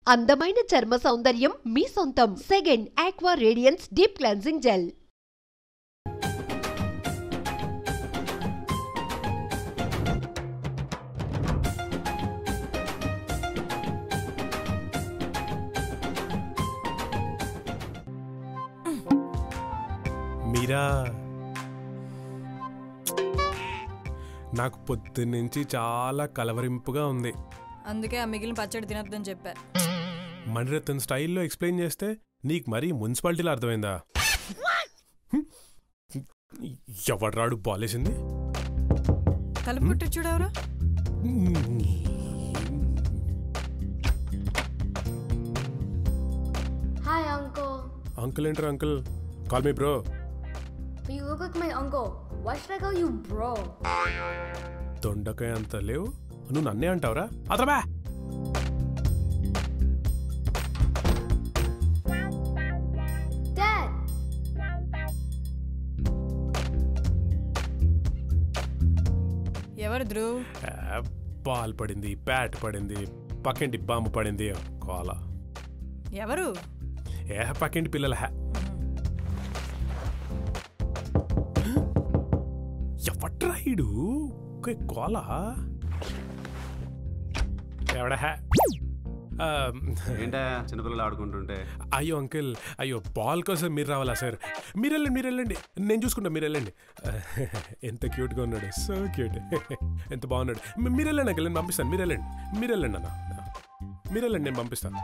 అందమైన చర్మ సౌందర్యం మీ సొంతం. Second aqua radiance deep cleansing gel. Meera, నాకు పొద్దున్నుంచి చాలా కలవరింపుగా ఉంది. అందుకే ఆ మిగిలిన పచ్చడి తినొద్దని చెప్పా. మణిరత్న స్టైల్లో ఎక్స్ప్లెయిన్ చేస్తే నీకు మరీ మున్సిపాలిటీలో అర్థమైందా? ఎవడ్రాడు బాలేసింది? తలుపు కొట్టి చూడవరా? Hi, uncle. అంకుల్ ఏంటర్ uncle? Call me bro. You look like my uncle. Why should I call you bro? దొండకాయ అంత లేవు, నువ్వు నన్నే అంటావురా? అదరా Dad! ఎవరు ధ్రువ్? పాలు పడింది, ప్యాట్ పడింది, పక్కింటి బాంబు పడింది, కోల. ఎవరు? పక్కింటి పిల్లల ఎవట్రాయుడు కోల ఎవడ ఏంటా చిన్నపిల్లలు ఆడుకుంటుంటే? అయ్యో అంకిల్, అయ్యో బాల్ కోసం మీరు రావాలా సార్? మీరు వెళ్ళండి, నేను చూసుకుంటా, మీరు వెళ్ళండి. ఎంత క్యూట్గా ఉన్నాడు, సో క్యూట్, ఎంత బాగున్నాడు. మీరు వెళ్ళండి అంకిల్, నేను పంపిస్తాను. మీరు వెళ్ళండి అన్న, మీరు వెళ్ళండి, నేను పంపిస్తాను.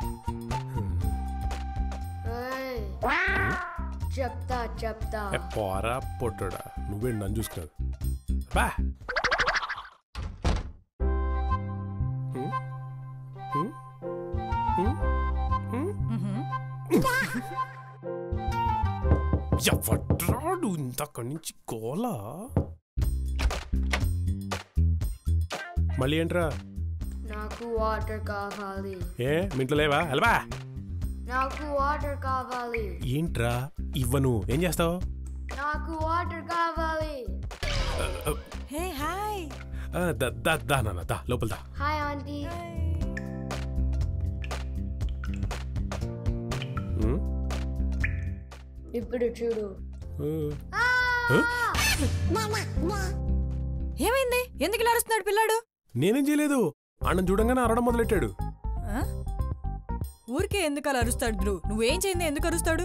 చెప్తా పోరా పొట్టుడా, నువ్వేంటి నన్ను చూసుకున్నావు? బా ఎవడ్రాడు ఇంతక్కడి నుంచి గోలా? మళ్ళీ ఏంట్రా? నాకు వాటర్ కావాలి. ఏ మీ ఇంట్లో లేవా? హల్వా నాకు వాటర్ కావాలి. ఏంట్రా ఇవ్వను, ఏం చేస్తావు? నాకు వాటర్ కావాలి. Hey hi. దా నాన్న, దా లోపల దా. Hi aunty. ఇప్పుడు చూడు. ఏమైంది? ఎందుకు ఇలా అరుస్తున్నాడు పిల్లాడు? నేనేం చేయలేదు, అన్నం చూడంగానే అరవడం మొదలెట్టాడు. ఊరికే ఎందుకు అలా అరుస్తాడు ధ్రువ్? నువ్వేం చేయింది, ఎందుకు అరుస్తాడు?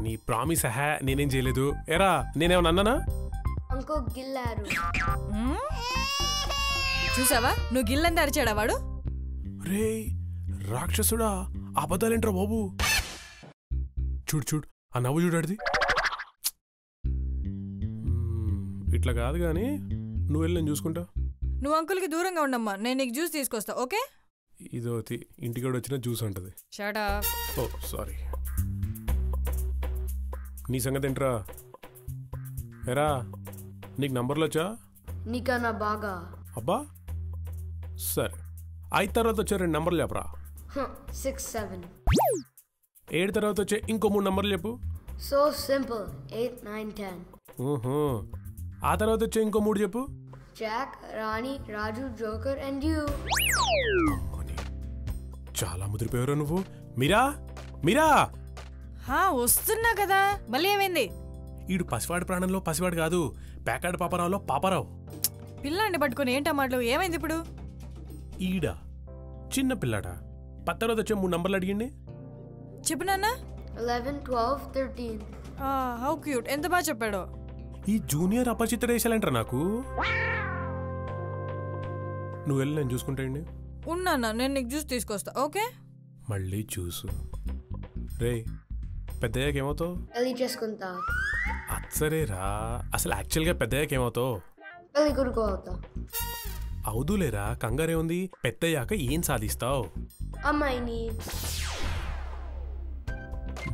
నీ ప్రామిస్ నేనేం చేయలేదు. ఎరా నేనేమన్నా అన్నానా? అంకుల్ గిల్లారు. చూసావా, నువ్వు గిల్లంది అరిచాడా వాడు? రే రాక్షసుడా, అబద్ధాలేంట్రా బాబు? చూడు ఆ నవ్వు చూడాడిది. ఇట్లా కాదు కానీ నువ్వు వెళ్ళి నేను చూసుకుంటా. నువ్వు అంకుల్కి దూరంగా ఉండమ్మా, నేను నీకు జ్యూస్ తీసుకొస్తా. ఓకే? ఇదోతి ఇంటికాడ వచ్చిన జ్యూస్ అంటది. Shut up. Oh sorry. నీ సంగతి ఏంట్రా? ఎరా నీకు నంబర్లు వచ్చా? నీకన్నా బాగా. అబ్బా సరే, 5 తర్వాత వచ్చే 2 నంబర్లు చెప్పరా? 6, 7. 7 తర్వాత వచ్చే ఇంకో 3 నంబర్లు చెప్పు. So simple. 8, 9, 10. ఆ తర్వాత వచ్చే ఇంకో 3 చెప్పు. Jack, Rani, Raju, joker and you. చాలా ముదిరిపోయారు నువ్వు. మీరా వస్తున్నా కదా, మళ్ళీ ఏమైంది? ఈడు పసివాడి ప్రాణంలో పసివాడు కాదు, పేకాడు పాపరావులో పాపరావు. పిల్లాన్ని పట్టుకుని ఏంటా మాటలు? ఏమైంది ఇప్పుడు? ఈడ చిన్న పిల్లాడా? 10 తర్వాత వచ్చే 3 నంబర్లు అడిగిండి. చెప్పు నాన్న. 11, 12, 13. హౌ క్యూట్, ఎంత బాగా చెప్పాడో. ఈ జూనియర్ అపరిచిత దేశాలంటారా నాకు? నువ్వు వెళ్ళి నేను చూసుకుంటాయండి. ఉన్నా, నేను నీకు జ్యూస్ తీసుకొస్తా. ఓకే? మళ్ళీ చూసు. రే పెద్దయ్యాక ఏమవుతావు? పెళ్లి చేసుకుంటా. అచ్చరేరా, అసలు యాక్చువల్గా పెద్దయ్యాక ఏమవుతావు? పెళ్లి కొడుకు అవుతా. అవుదులేరా, కంగారే ఉంది. పెద్దయ్యాక ఏం సాధిస్తావు? అమ్మాయిని.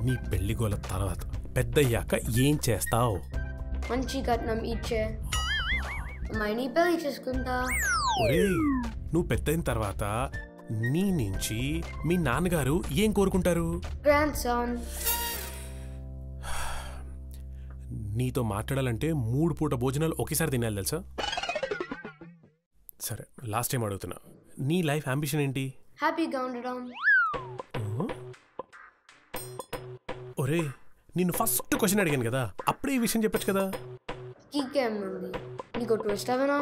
నీ పెళ్లి గోల తర్వాత పెద్దయ్యాక ఏం చేస్తావు? మంచి కట్నం ఇచ్చే అమ్మాయిని పెళ్లి చేసుకుంటా. ఒరే నువ్వు పెద్దయిన తర్వాత నీ నుంచి మీ నాన్నగారు ఏం కోరుకుంటారు? Grand son. నీతో మాట్లాడాలంటే 3 పూట భోజనాలు ఒకేసారి తినాలి తెలుసా? సరే లాస్ట్ టైం అడుగుతున్నా, నీ లైఫ్ అంబిషన్ ఏంటి? హ్యాపీగా ఉండడం. ఒరే నిన్ను ఫస్ట్ క్వశ్చన్ అడిగాను కదా, అప్పుడే ఈ విషయం చెప్పొచ్చు కదా. ఇంకేముంది, నీకు ట్విస్ట్ అవనా?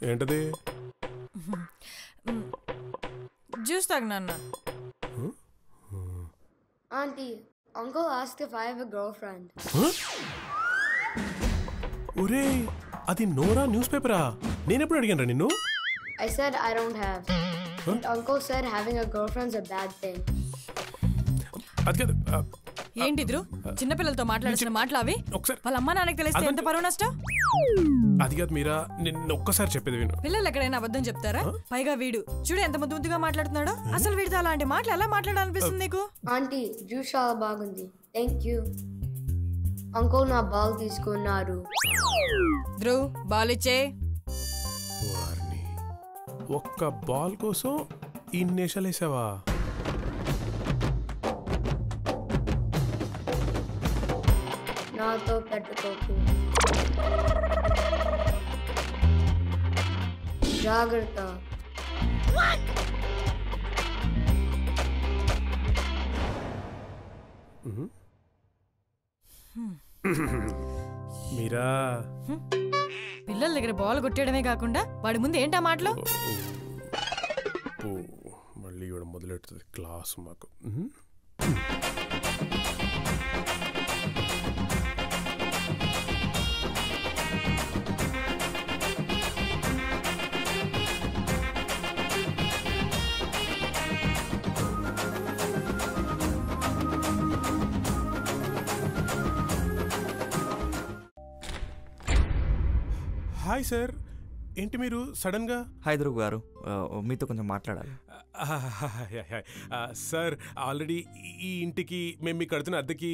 ఏంటది? జ్యూస్ తాగు నాన్న. Auntie, uncle asked if I have a girlfriend. ఒరే అది నోరా న్యూస్ పేపరా? నేనెప్పుడు అడిగాను నిన్ను? I said I don't have. And uncle said having a girlfriend's a bad thing. అది కాదు. ఏంటి ధ్రువ్ చిన్నపిల్లలతో మాట్లాడాల్సిన మాటలు అవి? ఒకసారి వాళ్ళ అమ్మ నాన్నకి తెలిస్తే ఎంత పరువు నష్టం. అది కాదు మీరా, నిన్ను ఒక్కసారి చెప్పేది విను. పిల్లలు ఎక్కడైనా అబద్ధం చెప్తారా? పైగా వీడు చూడు ఎంత ముద్దుగా మాట్లాడుతున్నాడో. అసలు వీడితో అలాంటి మాటలు ఎలా మాట్లాడాలనిపిస్తుంది నీకు? Auntie, జ్యూస్ చాలా బాగుంది. Thank you. అంకుల్ నా బాల్ తీసుకున్నారు. ధ్రువ్ బాల్ ఇచ్చే. వారిని ఒక్క బాల్ కోసం ఇన్నేషాలు వేసావా? నాతో పెట్టుకోకు. జాగ్రత్త. మీరా పిల్లల దగ్గర బాల్ కొట్టేయడమే కాకుండా వాడి ముందు ఏంటా మాటలు? మళ్ళీ ఇవ్వడం మొదలెడుతుంది క్లాస్ మాకు. హాయ్ సార్, ఏంటి మీరు సడన్గా? హాయ్ ధ్రువ్ గారు, మీతో కొంచెం మాట్లాడాలి. సార్ ఆల్రెడీ ఈ ఇంటికి మేము మీకు కడుతున్న అద్దెకి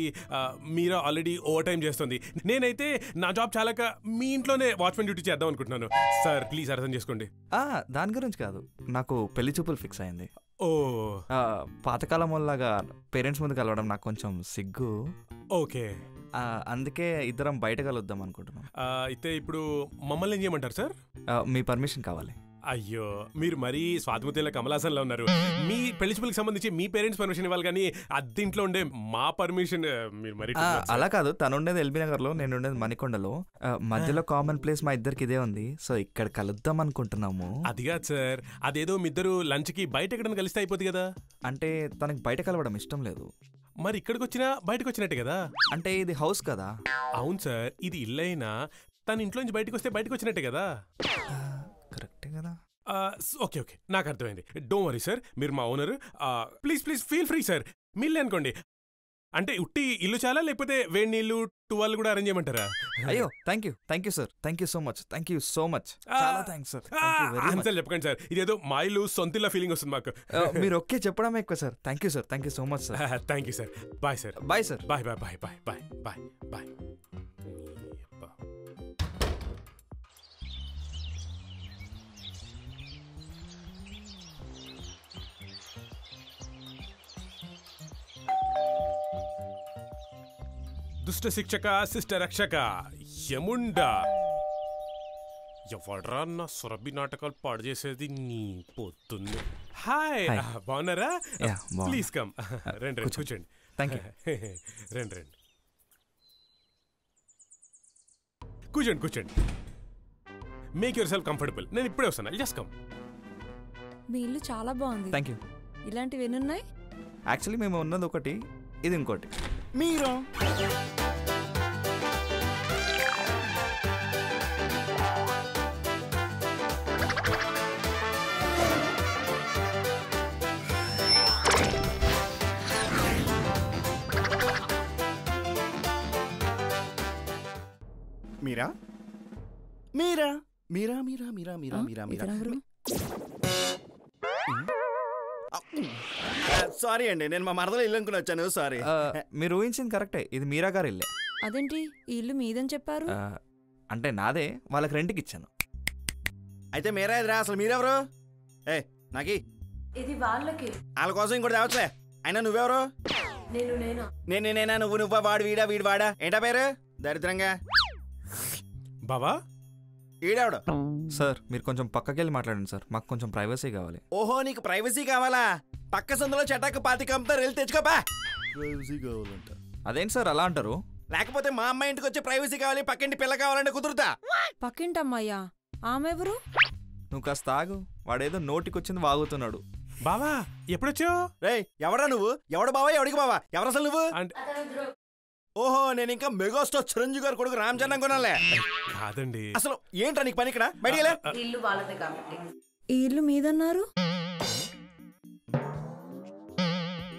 మీరా ఆల్రెడీ ఓవర్ టైం చేస్తుంది. నేనైతే నా జాబ్ చాలాక మీ ఇంట్లోనే వాచ్మెన్ డ్యూటీ చేద్దాం అనుకుంటున్నాను. సార్ ప్లీజ్ అర్థం చేసుకోండి. దాని గురించి కాదు, నాకు పెళ్లి చూపులు ఫిక్స్ అయింది. ఓ పాతకాలం వల్లగా పేరెంట్స్ ముందు కలవడం నాకు కొంచెం సిగ్గు. ఓకే, అందుకే ఇద్దరం బయట కలుద్దాం అనుకుంటున్నాం. అయితే ఇప్పుడు మమ్మల్ని ఏం చేయమంటారు సార్? మీ పర్మిషన్ కావాలి. అయ్యో మీరు మరీ స్వాతిముత్యంలో కమలాసన్లో ఉన్నారు. మీ పెళ్లి చూపులకు సంబంధించి మీ పేరెంట్స్ పర్మిషన్ ఇవ్వాలి, కానీ అద్దెంట్లో ఉండే మా పర్మిషన్ మీరు మరి. అలా కాదు, తను ఉండేది ఎల్బీ నగర్లో, నేను ఉండేది మణికొండలో. మధ్యలో కామన్ ప్లేస్ మా ఇద్దరికి ఇదే ఉంది, సో ఇక్కడ కలుద్దాం అనుకుంటున్నాము. అది కాదు సార్, అదేదో మీ ఇద్దరు లంచ్కి బయట ఎక్కడైనా కలిస్తే అయిపోతుంది కదా. అంటే తనకి బయట కలవడం ఇష్టం లేదు. మరి ఇక్కడికి వచ్చినా బయటకు వచ్చినట్టే కదా. అంటే ఇది హౌస్ కదా. అవును సార్, ఇది ఇల్లు అయినా తన ఇంట్లో నుంచి బయటకు వస్తే బయటకు వచ్చినట్టే కదా. కరెక్టే కదా. ఓకే ఓకే, నాకు అర్థమైంది. డోంట్ వరీ సార్, మీరు మా owner. Please please feel free sir. మీళ్ళే అనుకోండి. అంటే ఉట్టి ఇల్లు చాలా, లేకపోతే వేడి నీళ్ళు టువాల్ కూడా అరేంజ్ చేయమంటారా? అయ్యో thank you sir, thank you so much, చాలా థ్యాంక్స్ సార్. ఆన్సర్ చెప్పకండి సార్, ఇదేదో మా ఇల్లు సొంతిల్లా ఫీలింగ్ వస్తుంది మాకు. మీరు ఓకే చెప్పడమే ఎక్కువ sir. Thank you so much sir. Thank you sir. Bye sir. Bye sir. Bye bye bye bye bye bye bye. దుష్ట శిక్షక శిష్ట రక్షక యముండా, ఎవడ్రా నా సురభి నాటకాలు పాడు చేసేది నీ పొద్దున్నే. హాయ్, బాగున్నారా? Please come. రండి రండి, కూర్చోండి. రండి రండి, కూర్చోండి. Make yourself comfortable. నేను ఇప్పుడే వస్తాను. Just come. మీ ఇల్లు చాలా బాగుంది. Thank you. ఇలాంటివి ఎన్ని ఉన్నాయి? యాక్చువల్లీ మేము ఉన్నది ఒకటి, ఇది ఇంకోటి. మీరు మీరా మీరా మీరా మీరా మీరా మీరా మీరా మీరా సారీ అండి, నేను మా మరదలు ఇల్లు అనుకుని వచ్చాను. సారీ. మీరు ఊహించింది కరెక్టే, ఇది మీరా గారి ఇల్లే. అదేంటి ఈ ఇల్లు మీదని చెప్పారు? అంటే నాదే, వాళ్ళకి రెంట్కి ఇచ్చాను. అయితే మీరా ఎదురా, అసలు మీరెవరు? నాకి ఇది వాళ్ళకి. వాళ్ళ కోసం ఇంకోటి తేవచ్చులే. అయినా నువ్వెవరు? నేనా? నువ్వు వాడు వీడా, వీడు వాడా? ఏంటా పేరు? దరిద్రంగా బావా. ఈడావిడ. సార్ మీరు కొంచెం పక్కకెళ్ళి మాట్లాడండి సార్, మాకు కొంచెం ప్రైవసీ కావాలి. ఓహో, నీకు ప్రైవసీ కావాలా? పక్క సందులో చటాకు 25 అమ్ముతారు, వెళ్ళి తెచ్చుకోపా. ప్రైవసీ కావాలంట. అదేంటి సార్ అలా అంటారు? లేకపోతే మా అమ్మాయి ఇంటికి వచ్చి ప్రైవసీ కావాలి, పక్కింటి పిల్ల కావాలంటే కుదురుతా? పక్కింటమ్మయ్యా ఆమె ఎవరు? నువ్వు కాస్త ఆగు, వాడేదో నోటికొచ్చింది వాగుతున్నాడు. బావా ఎప్పుడొచ్చావు? రేయ్ ఎవరా నువ్వు? ఎవడు బావా, ఎవడికి బావా, ఎవరు అసలు నువ్వు? అంటే ఓహో, నేను ఇంకా మెగాస్టార్ చిరంజీవి గారు కొడుకు రామ్ చరణ్ కొనాలే. కాదండి. అసలు ఏంట్రా నీకు పని ఇక్కడ? బయటికి ఇల్లు వాళ్ళదే కాబట్టి. ఈ ఇల్లు మీదన్నారు?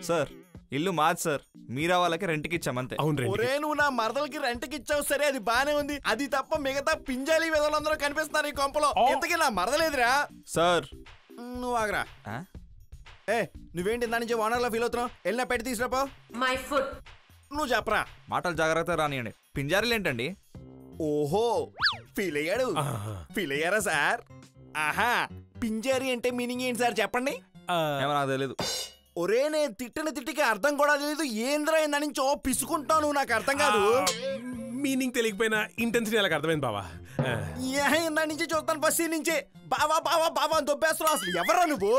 సార్ ఇల్లు మాది సార్, మీరా వాళ్ళకి రెంట్కి ఇచ్చామంతే. అవును రండి. ఒరే నువ్వు నా మరదలకి రెంట్కి ఇచ్చావు సరే, అది బానే ఉంది. అది తప్ప మిగతా పింజాలి విధులందరూ కనిపిస్తున్నారు ఈ కొంపలో. ఇంతకీ నా మరదలేదురా? సార్ నువ్వు ఆగరా. ఆ? ఏ నువ్వేంటి ఇందా నుంచి ఓనర్లో ఫీల్ అవుతున్నావు? వెళ్ళినా పెట్టి తీసుకురాపో. My food. నువ్వు చెప్పరా. మాటలు జాగ్రత్తగా రానియండి. పింజారీలు ఏంటండి? ఓహో ఫీల్ అయ్యాడు. ఆహా. ఫీల్ అయ్యారా సార్? ఆహా, పింజారి అంటే మీనింగ్ ఏంటి సార్ చెప్పండి. ఏమో నాకు తెలీదు. ఒరే నేను తిట్టిన తిట్టికి అర్థం కూడా తెలియదు. ఏంద్రా ఇందా నుంచి ఓ పిసుకుంటావు నువ్వు, నాకు అర్థం కాదు. మీనింగ్ తెలియకపోయినా ఇంటెన్సిటీ అలాగ అర్థమైంది బావా. ఇందా నుంచి చూస్తాను బస్సు నుంచి బావా బావా బావా అని దొబ్బేస్తున్నావు. అసలు ఎవరా నువ్వు?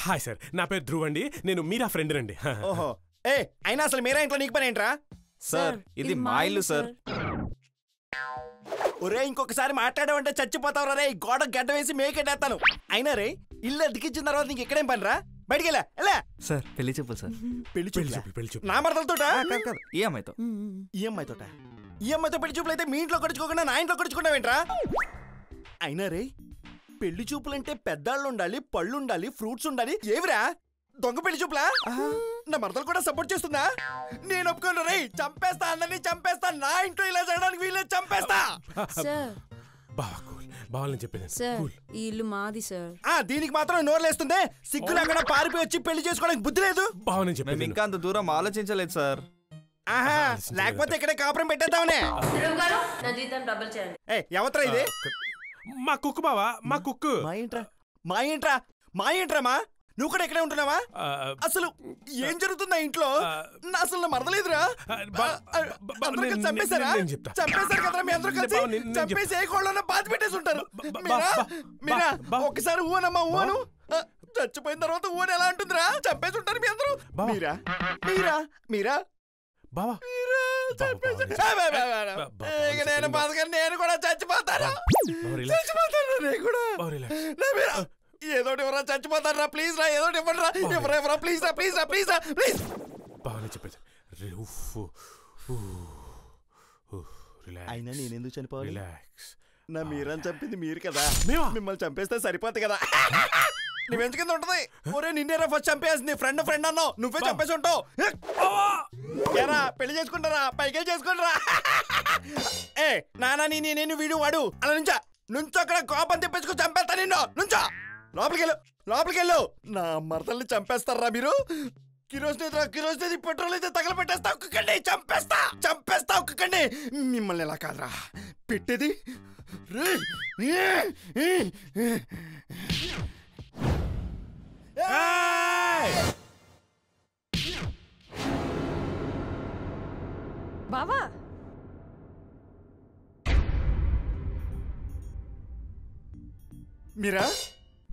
హాయ్ సార్, నా పేరు ధ్రువ్ అండి. నేను మీరా ఫ్రెండ్ రండి. ఓహో ఏ అయినా అసలు మీరా ఇంట్లో నీకు పని ఏంట్రా? సార్ ఇది మా ఇల్లు సార్. ఒరే ఇంకొకసారి మాట్లాడావంటే చచ్చిపోతావు రే. గోడ గడ్డ వేసి మేకెట్టేస్తాను. అయినా రే ఇల్లు అతికిచ్చిన తర్వాత నీకు ఎక్కడేం పనిరా? బయటికి వెళ్ళా. సార్ పెళ్లి చెప్పు సార్. పెళ్లి పెళ్లి చూపులా? చూపులు, పెళ్లి చూపులు. నా మరదలతోటా? కాదు కాదు, ఈ అమ్మాయితో. ఈ అమ్మాయితోట? ఈ అమ్మాయితో పెళ్లి చూపులు అయితే మీ ఇంట్లో కడుచుకోకుండా నా ఇంట్లో కడుచుకున్నావేంట్రా? అయినా రే పెళ్లి చూపులంటే పెద్దాళ్ళు ఉండాలి, పళ్ళు ఉండాలి, ఫ్రూట్స్ ఉండాలి. ఏవిరా దొంగ పెళ్లి చూపులా? నా మరదలు కూడా సపోర్ట్ చేస్తుందా? నేను ఒప్పుకోను రే. చంపేస్తా, అందరినీ చంపేస్తా. నా ఇంట్లో ఇలా చేయడానికి వీళ్ళే చంపేస్తా. సార్ బావా కూల్, బావాలని చెప్పేది సార్ కూల్. ఈ ఇల్లు మాది సార్. దీనికి మాత్రం నోరులేస్తుంది. సిగ్గులు అక్కడ పారిపోయి వచ్చి పెళ్లి చేసుకోవడానికి బుద్ధి లేదు. బావని మేము చెప్పేది ఇంకా అంత దూరం ఆలోచించలేదు సార్. ఆహా, లేకపోతే ఇక్కడే కాపురం పెట్టేద్దామనే. నా జీతం డబుల్ చేయండి. ఎవత్రా ఇది? మా కుక్కు బావా, మా కుక్కు. మా ఏంట్రా మా? నువ్వు కూడా ఇక్కడే ఉంటున్నావా? అసలు ఏం జరుగుతుందా ఇంట్లో? అసలు నా మరదలేదురా. చంపేశారా? చంపేశారు కదరా మీ అందరూ కలిసి. చంపేసి ఏ కోళ్ళలో బాధ పెట్టేసి ఉంటారు. మీరా ఒక్కసారి ఊనమ్మా ఊను. చచ్చిపోయిన తర్వాత ఊను ఎలా ఉంటుందిరా? చంపేసి ఉంటారు మీ అందరూ. మీరా బావా నేను బతకను. నేను కూడా చచ్చిపోతాను. ఏదో ఎవరా చచ్చిపోతారా? ప్లీజ్ రా, ఏదో ఇవ్వండి రా. ఎవరా ప్లీజ్ రా, ప్లీజ్ రా, ప్లీజ్ రా, ప్లీజ్. బావని చెప్పేది. అయినా నేనెందుకు చనిపోవాలి? రిలాక్స్. నా మీరని చంపింది మీరు కదా. మేమా? మిమ్మల్ని చంపేస్తే సరిపోతుంది కదా. నువ్వెందుకు కింద ఉంటది? ఒరే నిన్నేరా ఫస్ట్ చంపేసింది. ఫ్రెండ్ అన్నావు, నువ్వే చంపేసి ఉంటావు. ఏరా పెళ్లి చేసుకుంటారా? పైకే చేసుకుంటారా? ఏ నానా నేను వీడు వాడు అలా నుంచో అక్కడ కోపం తెప్పించుకుని చంపేస్తా నిన్ను. నుంచో లోపలికెళ్ళు. నా మరదల్ని చంపేస్తారా మీరు? కిరోసినేది పెట్రోల్ అయితే తగలబెట్టేస్తా. ఒక్కకండి చంపేస్తా ఒక్కకండి. మిమ్మల్ని ఎలా కాదురా పెట్టేది. బావా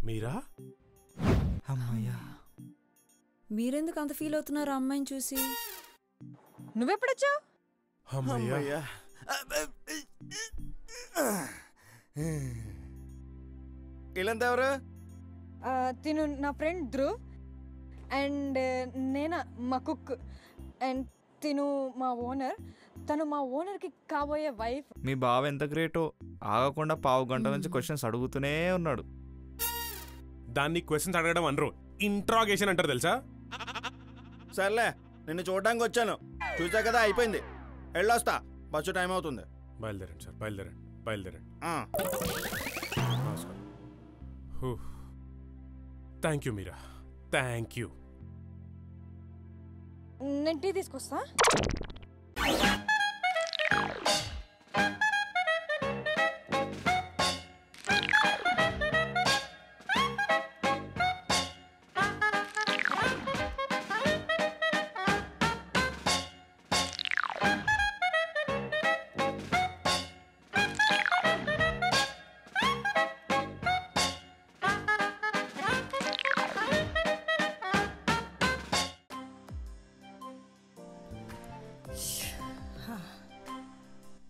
మీరా అమ్మయ్యా. మీరెందుకు అంత ఫీల్ అవుతున్నారు అమ్మాయిని చూసి? నువ్వెప్పుడొచ్చావు? అమ్మయ్యా. వీళ్ళంతా ఎవరు? తిను నా ఫ్రెండ్ ధ్రువ్ అండ్ నేనా మా కుక్ అండ్ తిను మా ఓనర్. తను మా ఓనర్కి కాబోయే వైఫ్. మీ బావ ఎంత గ్రేటో, ఆగకుండా పావు గంట నుంచి క్వశ్చన్స్ అడుగుతూనే ఉన్నాడు. దాన్ని క్వశ్చన్స్ అడగడం అనరు, ఇంట్రాగేషన్ అంటారు తెలుసా? సర్లే నిన్ను చూడడానికి వచ్చాను. చూసా కదా అయిపోయింది. వెళ్ళొస్తా, బస్సు టైం అవుతుంది. బయలుదేరండి సార్, బయలుదేరండి. Thank you Meera, thank you. నేను టీ తీసుకొస్తా.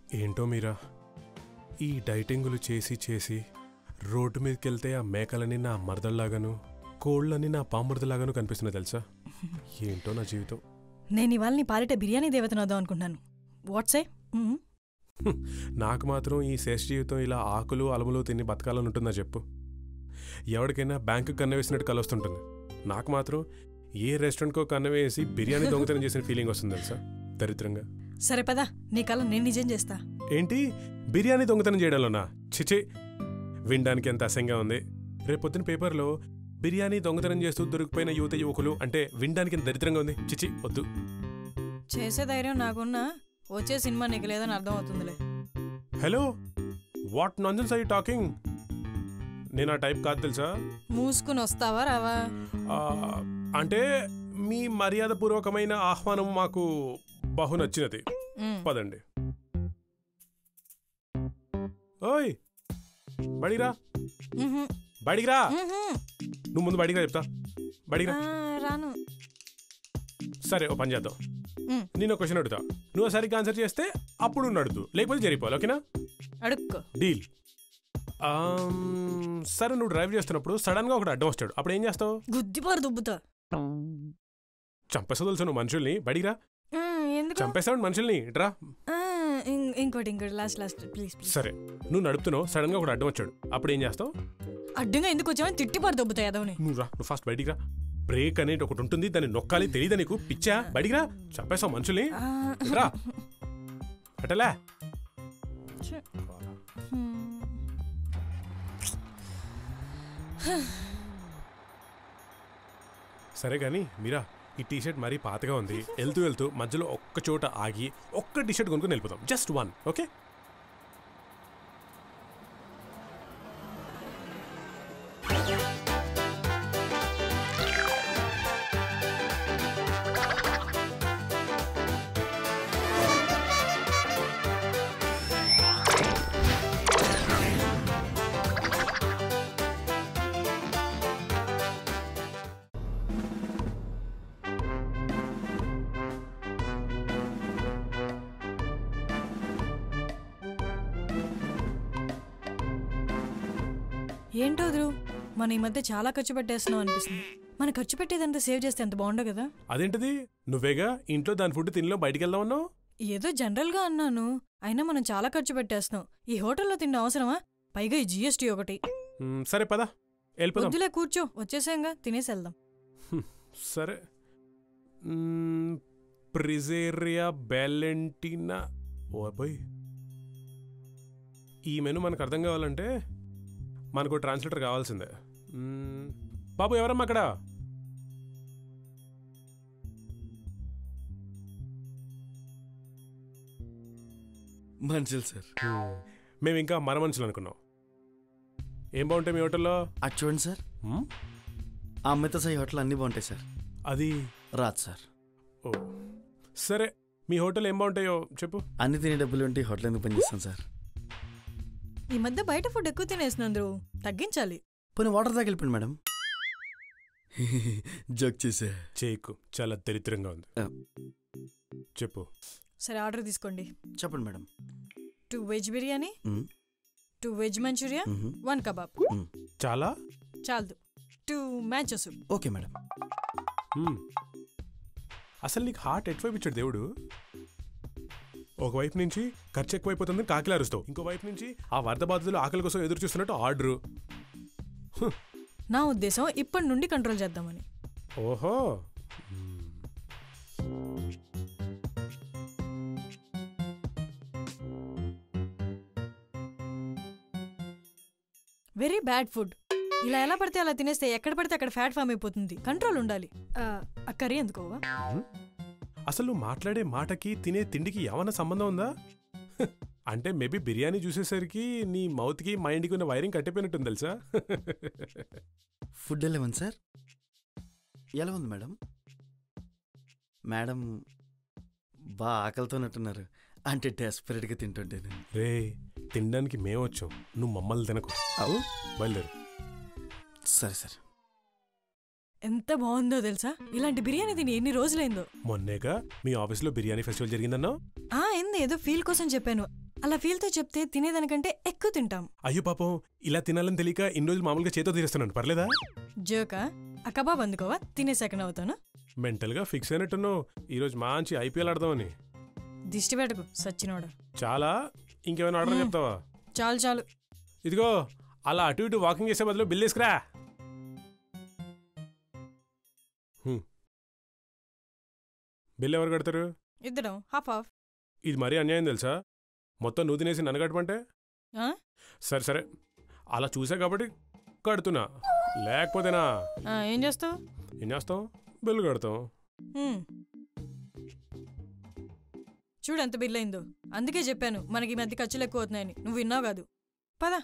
ఏంటో మీరా, ఈ డైటింగులు చేసి చేసి రోడ్డు మీదకి వెళ్తే ఆ మేకలని నా మరదల్లాగాను, కోళ్ళని నా పామృదలాగాను కనిపిస్తున్నాయి తెలుసా. ఏంటో నా జీవితం. నేను ఇవాళ నీ పాలిట బిర్యానీ దేవతను వద్దాం అనుకుంటున్నాను. వాట్సే? నాకు మాత్రం ఈ శేష జీవితం ఇలా ఆకులు అలములు తిని బతకాలని ఉంటుందా చెప్పు. ఎవరికైనా బ్యాంకు కన్న వేసినట్టు కలొస్తుంటుంది. నాకు మాత్రం ఏ రెస్టారెంట్కో కన్న వేసి బిర్యానీ దొంగతనం చేసిన ఫీలింగ్ వస్తుంది తెలుసా, దరిద్రంగా. సరే పదా, నీ కళ నేను నిజం చేస్తా. ఏంటి బిర్యానీ దొంగతనం చేయడంలోనా? చిచి, వినడానికి ఎంత అసహ్యంగా ఉంది. రేపొద్దున పేపర్లో బిర్యానీ దొంగతనం చేస్తూ దొరికిపోయిన యువకులు అంటే వినడానికి ఎంత దరిద్రంగా ఉంది. చిచి, వద్దు. చేసే ధైర్యం నాకున్నా వచ్చే సినిమా నీకు లేదని అర్థం అవుతుందిలే. Hello, what nonsense are you talking? నేను ఆ టైప్ కాదు తెలుసా. మూసుకుని వస్తావా రావా? అంటే మీ మర్యాదపూర్వకమైన ఆహ్వానం మాకు బహు నచ్చినది. పదండి. ఓయ్ బడిరా, బడిరా. నువ్వు ముందు బడిగా చెప్తా. బడిగా రాను. సరే, ఓ పని చేద్దాం. నేను ఒక క్వశ్చన్ అడుగుతా, నువ్వు సరిగ్గా ఆన్సర్ చేస్తే అప్పుడు నువ్వు అడుగుతూ, లేకపోతే జరిగిపోవాలి. ఓకేనా? అడుక్కో. డీల్. సరే, నువ్వు డ్రైవ్ చేస్తున్నప్పుడు సడన్ గా ఒకటి అడ్డం వస్తాడు, అప్పుడు ఏం చేస్తావు? గుద్దిపారు దుబ్బుతా. చంపేసా తెలుసు నువ్వు మనుషుల్ని. బడిరా. చంపేసావు మనుషుల్ని. డ్రా. ఇంకోటి లాస్ట్ ప్లీజ్. సరే, నువ్వు నడుపుతున్నావు, సడన్ గా ఒకటి అడ్డం వచ్చాడు, అప్పుడు ఏం చేస్తావు? అడ్డంగా ఎందుకు వచ్చావని తిట్టిపారు దుబ్బుతా యాదవ్ని. నువ్వు రా, నువ్వు ఫస్ట్ బయటికి రా. బ్రేక్ అనేది ఒకటి ఉంటుంది, దాన్ని నొక్కాలి. తెలీదా నీకు? పిచ్చా? బయటికి రా. చంపేసావు మనుషుల్ని. రా అటలే. సరే కానీ మీరా, ఈ టీషర్ట్ మరీ పాతగా ఉంది. వెళ్తూ వెళ్తూ మధ్యలో ఒక్క చోట ఆగి ఒక్క టీషర్ట్ కొనుక్కొని వెళ్ళిపోతాం. Just one. ఓకే? ఏంటో ధ్రువ్, మన ఈ మధ్య చాలా ఖర్చు పెట్టేస్తున్నాం అనిపిస్తుంది. మన ఖర్చు పెట్టేదంతా సేవ్ చేస్తే ఎంత బాగుండో కదా. అదేంటిది? నువ్వేగా ఇంట్లో దాని ఫుడ్ తినలో బయటికి వెళ్దామన్నావు. ఏదో జనరల్ గా అన్నాను, అయినా మనం చాలా ఖర్చు పెట్టేస్తున్నాం. ఈ హోటల్లో తిన్న అవసరమా? పైగా ఈ జిఎస్టీ ఒకటి. సరే పదా, వెళ్ళిపోదాం. వద్దులే, కూర్చో, వచ్చేసాంగా, తినేసి వెళ్దాం. సరే. ప్రిజేరియా బ్యాలెంటీనా. ఓ బాయ్, ఈ మెను మనకు అర్థం కావాలంటే మనకు ట్రాన్స్లేటర్ కావాల్సిందే. బాబు ఎవరమ్మా అక్కడ? మనుషులు సార్. మేము ఇంకా మర మనుషులు అనుకున్నాం. ఏం బాగుంటాయి మీ హోటల్లో? అది చూడండి సార్, ఆ అమ్మిత సాయి హోటల్ అన్నీ బాగుంటాయి సార్. అది రాదు సార్. ఓ సరే, మీ హోటల్ ఏం బాగుంటాయో చెప్పు. అన్ని తినే డబ్బులు ఉంటే హోటల్ ఎందుకు పనిచేస్తాం సార్? ఈ మధ్య బయట ఫుడ్ ఎక్కువ తినేసినందరూ తగ్గించాలి. పోనీ వాటర్ దాకా వెళ్ళిపోండి మేడం. జోక్ చేసే చేయకు, చాలా దరిద్రంగా ఉంది. చెప్పు. సరే, ఆర్డర్ తీసుకోండి. చెప్పండి madam. 2 veg biryani, 2 veg manchurian, 1 kebab. చాలా చాలదు. 2 మ్యాంచో సూప్. Okay madam. అసలు నీకు హార్ట్ ఎటువైపు ఇచ్చాడు దేవుడు? ఒకవైపు నుంచి ఖర్చు ఎక్కువైపోతుంది కాకిలా అరుస్తావు, ఇంకో వైపు నుంచి ఆ వరద బాధితులు ఆకలి కోసం ఎదురు చూస్తున్నట్టు ఆర్డరు. నా ఉద్దేశం ఇప్పటి నుండి కంట్రోల్ చేద్దామని. ఓహో. Very bad food. ఇలా ఎలా పడితే అలా తినేస్తే ఎక్కడ పడితే అక్కడ ఫ్యాట్ ఫామ్ అయిపోతుంది. కంట్రోల్ ఉండాలి. ఆ కర్రీ ఎందుకోవా? అసలు నువ్వు మాట్లాడే మాటకి తినే తిండికి ఏమన్నా సంబంధం ఉందా? అంటే మేబీ బిర్యానీ చూసేసరికి నీ మౌత్కి మైండ్కి ఉన్న వైరింగ్ కట్టిపోయినట్టుంది తెలుసా. ఫుడ్ ఎలా ఉంది సార్? ఎలా ఉంది మేడం? మేడం బాగా ఆకలితోనట్టున్నారు. అంటే డెస్పరేట్గా తింటుంటేనే. రే, తినడానికి మేము వచ్చాం, నువ్వు మమ్మల్ని తినకు. అవు బయలుదేరు. సరే సరే. ఎంత బాగుందో తెలుసా? ఇలాంటి బిర్యానీ తిని ఎన్ని రోజులైందో. మొన్నేగా మీ ఆఫీస్లో బిర్యానీ ఫెస్టివల్ జరిగిందన్నావు. ఏంది, ఏదో ఫీల్ కోసం చెప్పాను. అలా ఫీల్తో చెప్తే తినేదానికంటే ఎక్కువ తింటాం. అయ్యో పాపం, ఇలా తినాలని తెలియక ఇన్ని రోజులు మామూలుగా చేతో తీరేస్తున్నాను, పర్లేదా? జోకా? ఆ కబాబ్ అందుకోవా, తినేసాక నవ్వుతాను. మెంటల్గా ఫిక్స్ అయినట్టున్నావు ఈరోజు మంచి ఐపీఎల్ ఆడదామని. దిష్టి పెట్టకు సచ్చినోడు. చాలా? ఇంకేమైనా ఆర్డర్ చెప్తావా? చాలు చాలు. ఇదిగో అలా అటు ఇటు వాకింగ్ చేసే బదులు బిల్ వేసుకురా. బిల్ ఎవరు కడతారు? ఇద్దరం హాఫ్ హాఫ్. ఇది మరీ అన్యాయం తెలుసా? మొత్తం నువ్వు తినేసి నన్ను కట్టమంటే? సరే సరే, అలా చూసా కాబట్టి కడుతున్నా, లేకపోతేనా ఏం చేస్తావు? ఏం చేస్తాం, బిల్లు కడతాం. చూడు ఎంత బిల్ అయిందో. అందుకే చెప్పాను మనకి ఈ మధ్య ఖర్చులు ఎక్కువ అవుతున్నాయని. నువ్వు విన్నావు కాదు. పదా.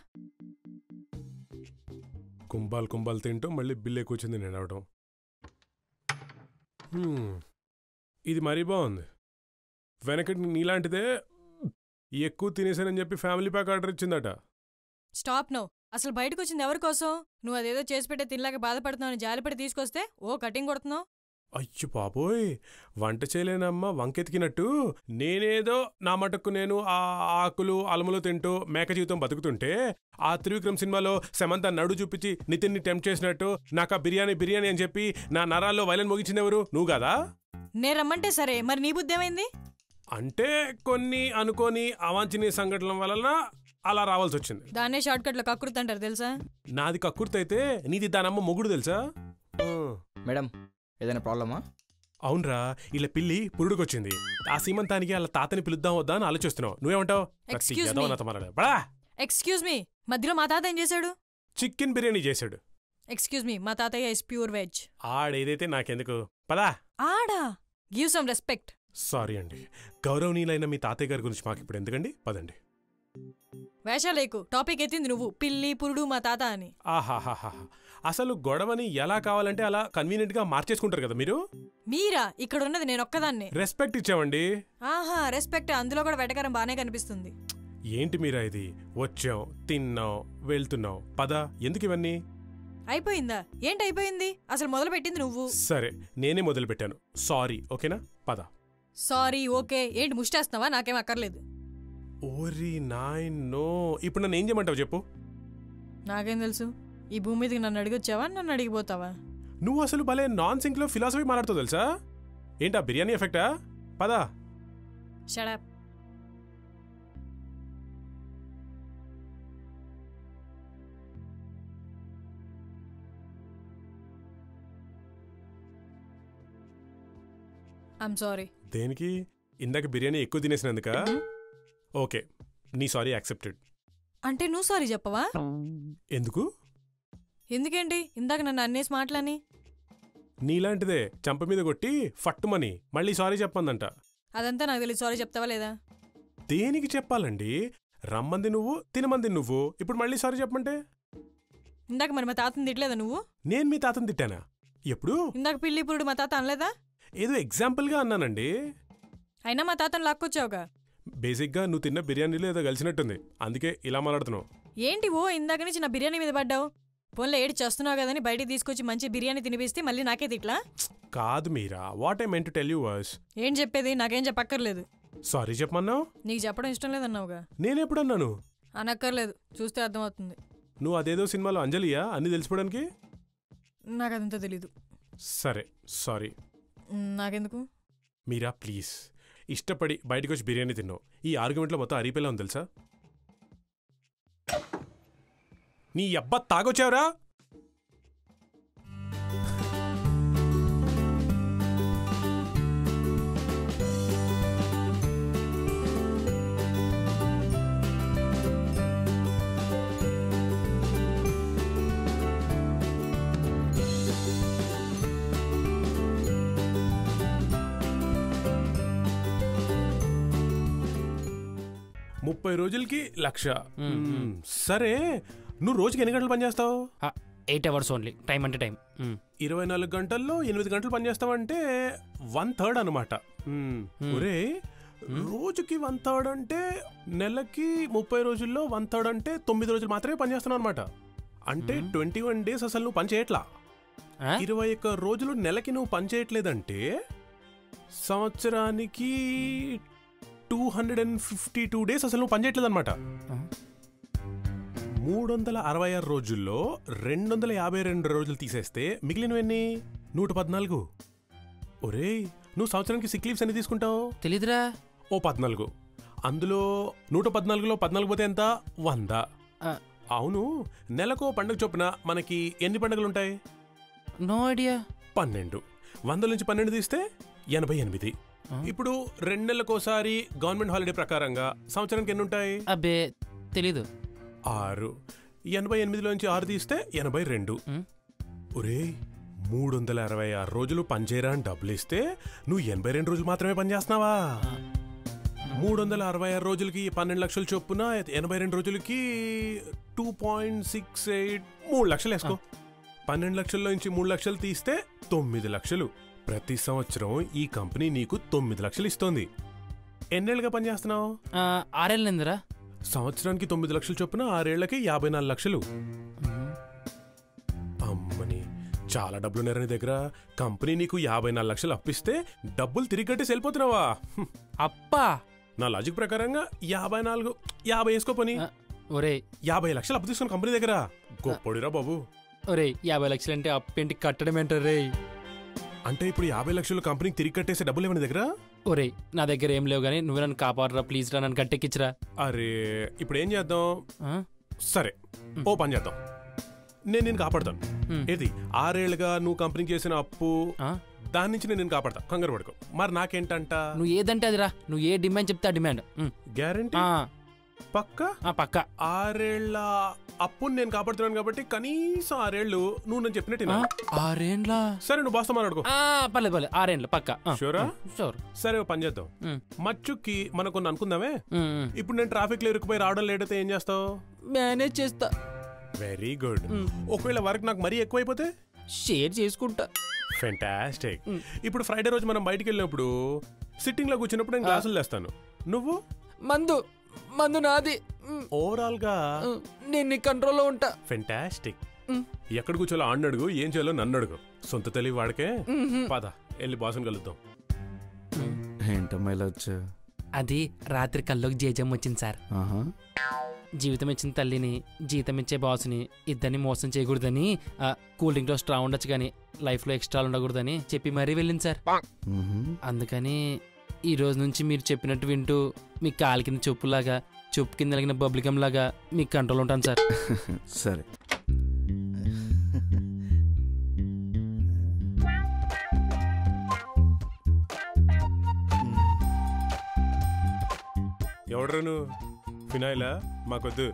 కుంభాలు కుంభాలు తింటూ మళ్ళీ బిల్ ఎక్కువ వచ్చింది నేను అవడం. ఇది మరీ బాగుంది. వెనకటి నీలాంటిదే ఎక్కువ తినేసానని చెప్పి ఫ్యామిలీ ప్యాక్ ఆర్డర్ ఇచ్చిందట. Stop no. అసలు బయటకు వచ్చింది ఎవరి కోసం? నువ్వు అదేదో చేసి పెట్టే తినలేక బాధపడుతున్నావు అని జాలిపడి తీసుకొస్తే ఓ కటింగ్ కొడుతున్నావు. అయ్యో పాపోయ్, వంట చేయలేనమ్మ వంకెతికినట్టు నేనేదో నా మటుకు నేను ఆ ఆకులు అలములు తింటూ మేక జీవితం బతుకుతుంటే ఆ త్రివిక్రమ్ సినిమాలో సమంత నడు చూపించి నితిన్ని టెంప్ట్ చేసినట్టు నాకు ఆ బిర్యానీ బిర్యానీ అని చెప్పి నా నరాల్లో వైలెన్ మోగించింది ఎవరు? నువ్వు కాదా? నేను రమ్మంటే సరే, మరి నీ బుద్ధి ఏమైంది? అంటే కొన్ని అనుకోని అవాంఛనీయ సంఘటనల వలన అలా రావాల్సి వచ్చింది. దాన్నే షార్ట్ కట్ లో కక్కుర్తి అంటారు తెలుసా? నాది కక్కుర్తి అయితే నీది దానమ్మ మొగుడు తెలుసా? మేడం ఏదైనా ప్రాబ్లమా? అవునరా, ఇలా పిల్లి పురుడుకొచ్చింది. ఆ సీమంతానికి అలా తాతని పిలుద్దాం వద్దా అని ఆలోచిస్తున్నావు. నువ్వేమంటావు? ఎక్స్క్యూజ్ మీ, మధ్యలో మా తాత ఏం చేశాడు? చికెన్ బిర్యానీ చేశాడు. ఎక్స్క్యూజ్ మీ, మా తాతయ్య ఇస్ ప్యూర్ వెజ్. ఆడేదైతే నాకెందుకు, పదా. ఆడా? Give some respect. సారీ అండి, గౌరవనీయులైన మీ తాతయ్య గారి గురించి మాకు ఇప్పుడు ఎందుకండి, పదండి. వేషాలేకు, టాపిక్ ఎత్తింది నువ్వు. పిల్లి పురుడు మా తాత అని. ఆహాహాహా, అసలు గొడవని ఎలా కావాలంటే అలా కన్వీనియంట్ గా మార్చేసుకుంటారు కదా మీరు. మీరా? ఇక్కడ ఉన్నది నేను ఒక్కదాన్ని. రెస్పెక్ట్ ఇచ్చామండి. ఆహా, రెస్పెక్ట్. అందులో కూడా వెటకారం బానే కనిపిస్తుంది. ఏంటి మీరా ఇది? వచ్చాం, తిన్నాం, వెళ్తున్నాం, పద. ఎందుకు ఇవన్నీ? అయిపోయిందా? ఏంటి అయిపోయింది? అసలు మొదలు పెట్టింది నువ్వు. సరే, నేనే మొదలు పెట్టాను. సారీ, ఓకేనా? పద. Sorry okay. ఏంటి ముష్టేస్తున్నావా? నాకేం అక్కర్లేదు. ఓరి నాయనో, ఇప్పుడు నన్ను ఏం చేయమంటావు చెప్పు. నాకేం తెలుసు? ఈ భూమి మీదకి నన్ను అడిగొచ్చావా, నన్ను అడిగిపోతావా? నువ్వు అసలు భలే నాన్ సింక్ లో ఫిలాసఫీ మాట్లాడుతావు తెలుసా? ఏంటా బిర్యానీ ఎఫెక్టా? పదా. Shut up. I'm sorry. దేనికి? ఇందాక బిర్యానీ ఎక్కువ తినేసినందుక? ఓకే, నీ సారీ యాక్సెప్టెడ్. అంటే నువ్వు సారీ చెప్పవా? ఎందుకు? ఎందుకేంటి ఇందాక నన్ను అన్నేసి మాటలని? నీలాంటిదే చంప మీద కొట్టి ఫట్టుమని మళ్ళీ సారీ చెప్పందంట. అదంతా నాకు తెలియదు. సారీ చెప్తావా లేదా? దేనికి చెప్పాలండి? రమ్మంది నువ్వు, తినమంది నువ్వు, ఇప్పుడు మళ్ళీ సారీ చెప్పమంటే? ఇందాక మరి మా తాతని తిట్టలేదా నువ్వు? నేను మీ తాతని తిట్టానా? ఎప్పుడు? ఇందాక పిల్లి పురుడు మా తాత అనలేదా? ఏదో ఎగ్జాంపుల్గా అన్నానండి. అయినా మా తాతను లాక్కొచ్చావుగా. బేసిక్గా నువ్వు తిన్న బిర్యానీలో ఏదో కలిసినట్టుంది, అందుకే ఇలా మాట్లాడుతున్నావు. ఏంటి ఓ ఇందాక నుంచి నా బిర్యానీ మీద పడ్డావు? ఫోన్లో ఏడు చేస్తున్నావు కదని బయటికి తీసుకొచ్చి మంచి బిర్యానీ తినిపిస్తే మళ్ళీ నాకే తిట్లా? కాదు Meera, what I meant to tell you was. ఏం చెప్పేది? నాకేం చెప్పక్కర్లేదు. సారీ చెప్పమన్నావు. నీకు చెప్పడం ఇష్టం లేదన్నావుగా. నేనెప్పుడన్నాను? అనక్కర్లేదు, చూస్తే అర్థమవుతుంది. నువ్వు అదేదో సినిమాలో అంజలియా అన్ని తెలిసిపోవడానికి? నాకు అదంతా తెలీదు. సరే సారీ. నాకెందుకు? మీరా ప్లీజ్, ఇష్టపడి బయటకు వచ్చి బిర్యానీ తిన్నావు. ఈ ఆర్గ్యుమెంట్లో మొత్తం అరిపేలా ఉంది తెలుసా? నీ అబ్బా తాగొచ్చావురా? ముప్పై రోజులకి 1,00,000. సరే, నువ్వు రోజుకి ఎన్ని గంటలు పనిచేస్తావు? 8 hours ఓన్లీ. టైం అంటే టైం. 24 గంటల్లో 8 గంటలు పనిచేస్తావంటే 1/3 అనమాట. ఒరే, రోజుకి 1/3 అంటే నెలకి 30 రోజుల్లో 1/3 అంటే 9 రోజులు మాత్రమే పనిచేస్తున్నావు అనమాట. అంటే 21 days అసలు నువ్వు పని చేయట్లా. 21 రోజులు నెలకి నువ్వు పని చేయట్లేదంటే సంవత్సరానికి 252 days అసలు నువ్వు పనిచేయట్లేదు అనమాట. 366 రోజుల్లో 252 రోజులు తీసేస్తే మిగిలినవన్నీ 114. ఒరే, నువ్వు సంవత్సరానికి సిక్ లీవ్స్ ఎన్ని తీసుకుంటావు? తెలీదురా. ఓ 14. అందులో 114లో 14 పోతే ఎంత? 100. అవును, నెలకో పండుగ చొప్పున మనకి ఎన్ని పండుగలు ఉంటాయి? No idea. 12. 100 నుంచి 12 తీస్తే 88. ఇప్పుడు 2 నెలలకోసారి గవర్నమెంట్ హాలిడే ప్రకారంగా సంవత్సరానికి ఎన్ని ఉంటాయి? అబ్బే తెలీదు. 6. 88లోంచి 6 తీస్తే 82. ఒరే, 366 రోజులు పనిచేయరా అని డబ్బులు ఇస్తే నువ్వు 82 రోజులు మాత్రమే పనిచేస్తున్నావా? 366 రోజులకి 12 లక్షలు చొప్పున 82 రోజులకి 2.68 3 లక్షలు వేసుకో. 12 లక్షల్లో నుంచి 3 లక్షలు తీస్తే 9 లక్షలు. ప్రతి సంవత్సరం ఈ కంపెనీ నీకు 9 లక్షలు ఇస్తోంది. ఎన్నేళ్ళుగా పనిచేస్తున్నావు? 6 ఏళ్ళిందిరా. సంవత్సరానికి 9 లక్షలు చొప్పున 6 ఏళ్లకి 54 లక్షలు. అమ్మని, చాలా డబ్బులున్నారా నీ దగ్గర? కంపెనీ నీకు 54 లక్షలు అప్పిస్తే డబ్బులు తిరిగి కట్టేసి వెళ్ళిపోతున్నావా? అప్పా, నా లాజిక్ ప్రకారంగా 54 50 వేసుకోపోని. ఒరే, 50 లక్షలు అప్పు తీసుకుని కంపెనీ దగ్గర గొప్పడిరా బాబు. ఒరే, 50 లక్షలు అంటే అప్పేంటి కట్టడం ఏంటారు రే? అంటే ఇప్పుడు 50 లక్షలు కంపెనీకి తిరిగి కట్టేసే డబ్బులు ఏమైనా దగ్గర? ఒరే, నా దగ్గర ఏం లేవు కానీ నువ్వు నన్ను కాపాడరా ప్లీజ్ రా, నన్ను కట్టెక్కించరా. అరే, ఇప్పుడు ఏం చేద్దాం? సరే, ఓ పని చేద్దాం. నేను నేను కాపాడతాను. ఏది 6 ఏళ్ళుగా నువ్వు కంపెనీకి చేసిన అప్పు, దాని నుంచి నేను కాపాడతా, కంగారు పడుకో. మరి నాకేంటంట? నువ్వు ఏదంటే అదిరా, నువ్వు ఏ డిమాండ్ చెప్తే ఆ డిమాండ్. గ్యారంటీ? పక్కా? పక్కా. 6 ఏళ్ల అప్పుని నేను కాపాడుతున్నాను కాబట్టి కనీసం 6 ఏళ్ళు నువ్వు నేను చెప్పినట్టు 6 ఏండ్లా? సరే, నువ్వు బాస్తో మాట్లాడుకో. పర్లేదు పర్లేదు, 6 ఏండ్ల పక్కా. షూరా? షూర్. సరే, పని చేద్దాం. మచ్చుకి మనం కొన్ని అనుకుందామే. ఇప్పుడు నేను ట్రాఫిక్ లో ఇరుక్కుపోయి రావడం లేట్ అయితే ఏం చేస్తావు? మేనేజ్ చేస్తా. Very good. ఒకవేళ వర్క్ నాకు మరీ ఎక్కువైపోతే షేర్ చేసుకుంటా. ఫెంటాస్టిక్. ఇప్పుడు ఫ్రైడే రోజు మనం బయటికి వెళ్ళినప్పుడు సిట్టింగ్ లో కూర్చున్నప్పుడు నేను క్లాసులు చేస్తాను, నువ్వు మందు నాది. ఓవరాల్ గా నేను నీ కంట్రోల్లో ఉంటా. ఫెంటాస్టిక్. ఎక్కడ కూర్చోలో ఆడిని అడుగు, ఏం చేయాలో నన్ను అడుగు. సొంత తెలివి వాడికే. పద, వెళ్ళి బాసుని కలుద్దాం. ఏంటమ్మా ఇలా వచ్చా? అది రాత్రి కల్లోకి జేజం వచ్చింది సార్. జీవితం ఇచ్చిన తల్లిని, జీతం ఇచ్చే బాస్ని ఇద్దరిని మోసం చేయకూడదని, కూల్ డ్రింక్లో స్ట్రా ఉండొచ్చు కానీ లైఫ్లో ఎక్స్ట్రా ఉండకూడదని చెప్పి మరీ వెళ్ళింది సార్. అందుకని ఈ రోజు నుంచి మీరు చెప్పినట్టు వింటూ మీ కాలు కింద చెప్పులాగా, చెప్పు కింద కలిగిన బబ్లికం లాగా మీకు కంట్రోల్ ఉంటాను సార్. సరే. ఎవడ్రా నువ్వు? ఫినాయిలా? మాకొద్దు.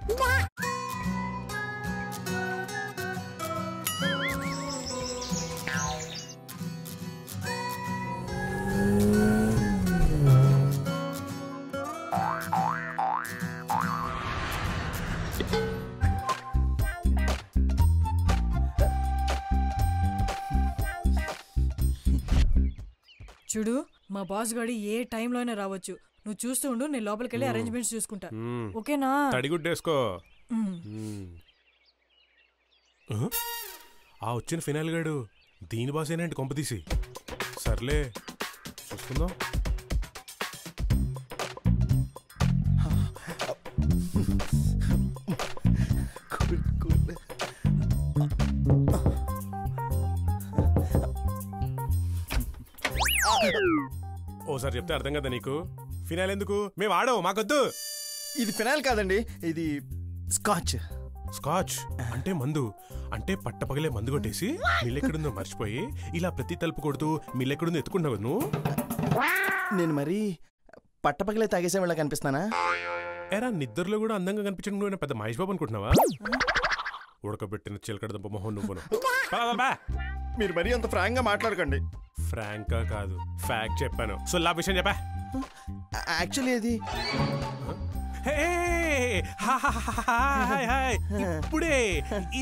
చూడు, మా బాస్ గాడి ఏ టైంలో అయినా రావచ్చు. నువ్వు చూస్తూ ఉండు, నేను లోపలికి వెళ్ళి అరేంజ్మెంట్స్ చూసుకుంటా. ఓకేనా? తడిగుడ్డేసుకో. ఆ వచ్చిన ఫినాయిల్ గాడు దీని బాస్ ఏనంటే కొంపదీసి. సర్లే, చూసుకుందాం. ఓసారి చెప్తే అర్థం కదా నీకు? ఫినాయిల్ ఎందుకు? మేము ఆడవు, మాకొద్దు. ఇది ఫినాయిల్ కాదండి, ఇది స్కాచ్. స్కాచ్ అంటే మందు. అంటే పట్టపగలే మందు కొట్టేసి మిల్లెక్కడుందో మర్చిపోయి ఇలా ప్రతి తలుపు కొడుతూ మిల్లెక్కడుందో ఎత్తుకుంటావు నువ్వు. నేను మరీ పట్టపగలే తాగేసే వాళ్ళ కనిపిస్తానా? ఎరా, నిద్రలో కూడా అందంగా కనిపించడం నువ్వు పెద్ద మహేష్ బాబు అనుకుంటున్నావా? ఉడకబెట్టిన చిలకడదంప మొహం నువ్వు. మీరు మరీ అంత ఫ్రాంక్ గా మాట్లాడకండి. ఫ్రాంకా కాదు, ఫ్యాక్ట్ చెప్పాను. సో లా విషయం చెప్పా. యాక్చువల్లీ అది ఇప్పుడే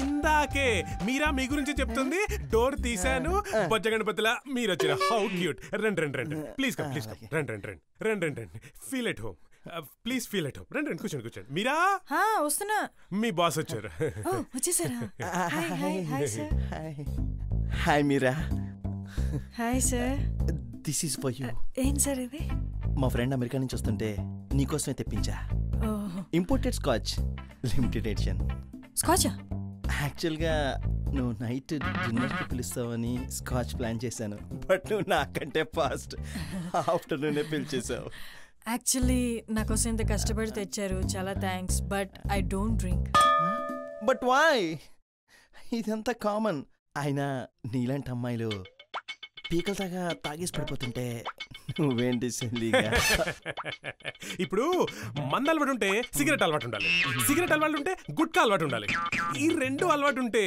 ఇందాకే మీరా మీ గురించి చెప్తుంది. డోర్ తీశాను, బొజ్జ గణపతిలా మీరు వచ్చారు. How cute. రండి రండి రండి, ప్లీజ్ కమ్ ప్లీజ్ కమ్. రండి రండి రండి రండి రండి రండి. Feel at home, please feel at home. రండి రండి, కూర్చోండి కూర్చోండి. మీరా వస్తున్నా. మీ బాస్ వచ్చారు. వచ్చేసారా? Hi Meera. Hi sir. This is for you. ఏం సార్ ఇది? మా ఫ్రెండ్ అమెరికా నుంచి వస్తుంటే నీకోసమే తెప్పించా. Imported scotch, limited edition. స్కాచా? యాక్చువల్గా నువ్వు నైట్ డిన్నర్కి పిలుస్తావని స్కాచ్ ప్లాన్ చేశాను, బట్ నువ్వు నాకంటే ఫాస్ట్ ఆఫ్టర్నూనే పిలిచేసావు. యాక్చువల్లీ నా కోసం ఇంత కష్టపడి తెచ్చారు, చాలా thanks, but I don't drink. But why? ఇదంతా కామన్. అయినా నీలాంటి అమ్మాయిలు పీకలదాకా తాగేసి పడిపోతుంటే నువ్వేంటి సిల్లీగా? ఇప్పుడు మంద అలవాటు ఉంటే సిగరెట్ అలవాటు ఉండాలి, సిగరెట్ అలవాటు ఉంటే గుట్కా అలవాటు ఉండాలి. ఈ 2 అలవాటు ఉంటే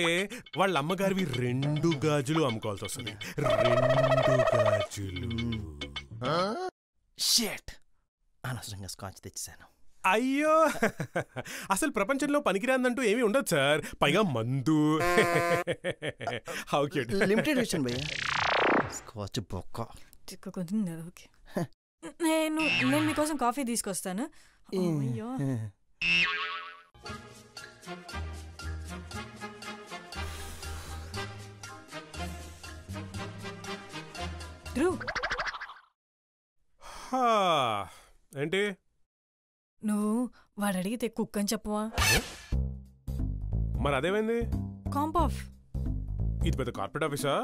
వాళ్ళ అమ్మగారివి 2 గాజులు అమ్ముకోవాల్సి వస్తుంది. 2 గాజులు. షిట్, అనవసరంగా స్కాచ్ తెచ్చాను. అయ్యో, అసలు ప్రపంచంలో పనికిరాందంటూ ఏమీ ఉండదు సార్, పైగా మందు. లిమిటెడ్ ఎడిషన్ భయ్యా. స్కాచ్ బొక్క. ఓకే, నేను మీకోసం కాఫీ తీసుకొస్తాను. అయ్యో, ఏంటి నువ్వు వాడు అడిగితే కుక్ అని చెప్పవా? మరి అదేమైంది? కాంప్ ఆఫ్. ఇది పెద్ద కార్పొరేట్ ఆఫీసా?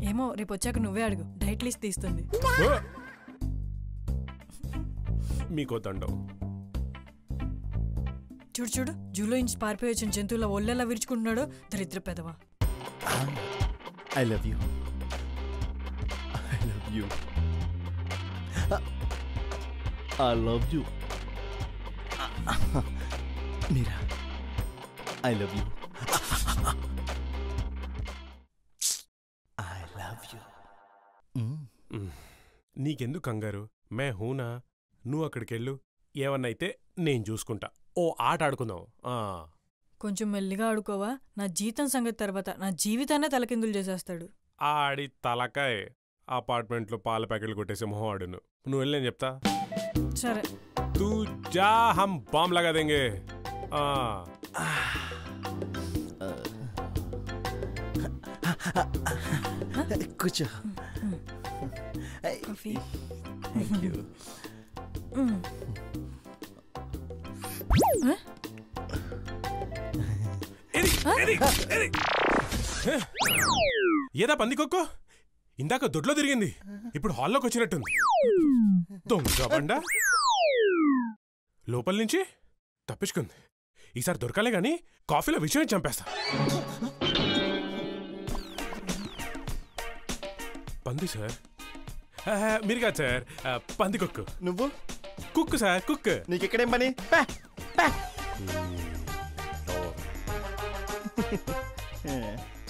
ఏమో, రేపు వచ్చాక నువ్వే అడుగు, డైట్ లిస్ట్ తీస్తుంది. మీకో దండం. చూడు చూడు, జూలో ఇంచి పారిపోయి వచ్చిన జంతువుల ఒళ్ళెలా విరుచుకుంటున్నాడో, దరిద్ర పెదవా. I love you, I love you, I love you. Meera, I love you, I love you. నీకెందుకు కంగారు? మే హూనా, నువ్వు అక్కడికెళ్ళు, ఏమన్నైతే నేను చూసుకుంటా. ఓ ఆట ఆడుకుందాం. కొంచెం మెల్లిగా ఆడుకోవా, నా జీతం సంగతి తర్వాత నా జీవితాన్నే తలకిందులు చేసేస్తాడు. ఆడి తలకాయ్ అపార్ట్మెంట్లో పాల ప్యాకెట్లు కొట్టేసి మొహం ఆడును. నువ్వు వెళ్ళి నేను చెప్తా. సరే, తూ జా, హమ్ బాంబ్ లగా దేంగే. కూర్చో. కాఫీ. Thank you. ఏదా పందికొక్కో, ఇందాక దొడ్లో తిరిగింది, ఇప్పుడు హాల్లోకి వచ్చినట్టుంది. దొంగ బండ లోపల నుంచి తప్పించుకుంది. ఈసారి దొరకాలే గాని కాఫీలో విషయం చంపేస్తా. పంది సార్? మీరు కాదు సార్, పంది కుక్కు. నువ్వు? కుక్కు సార్, కుక్. నీకు ఇక్కడేం పని?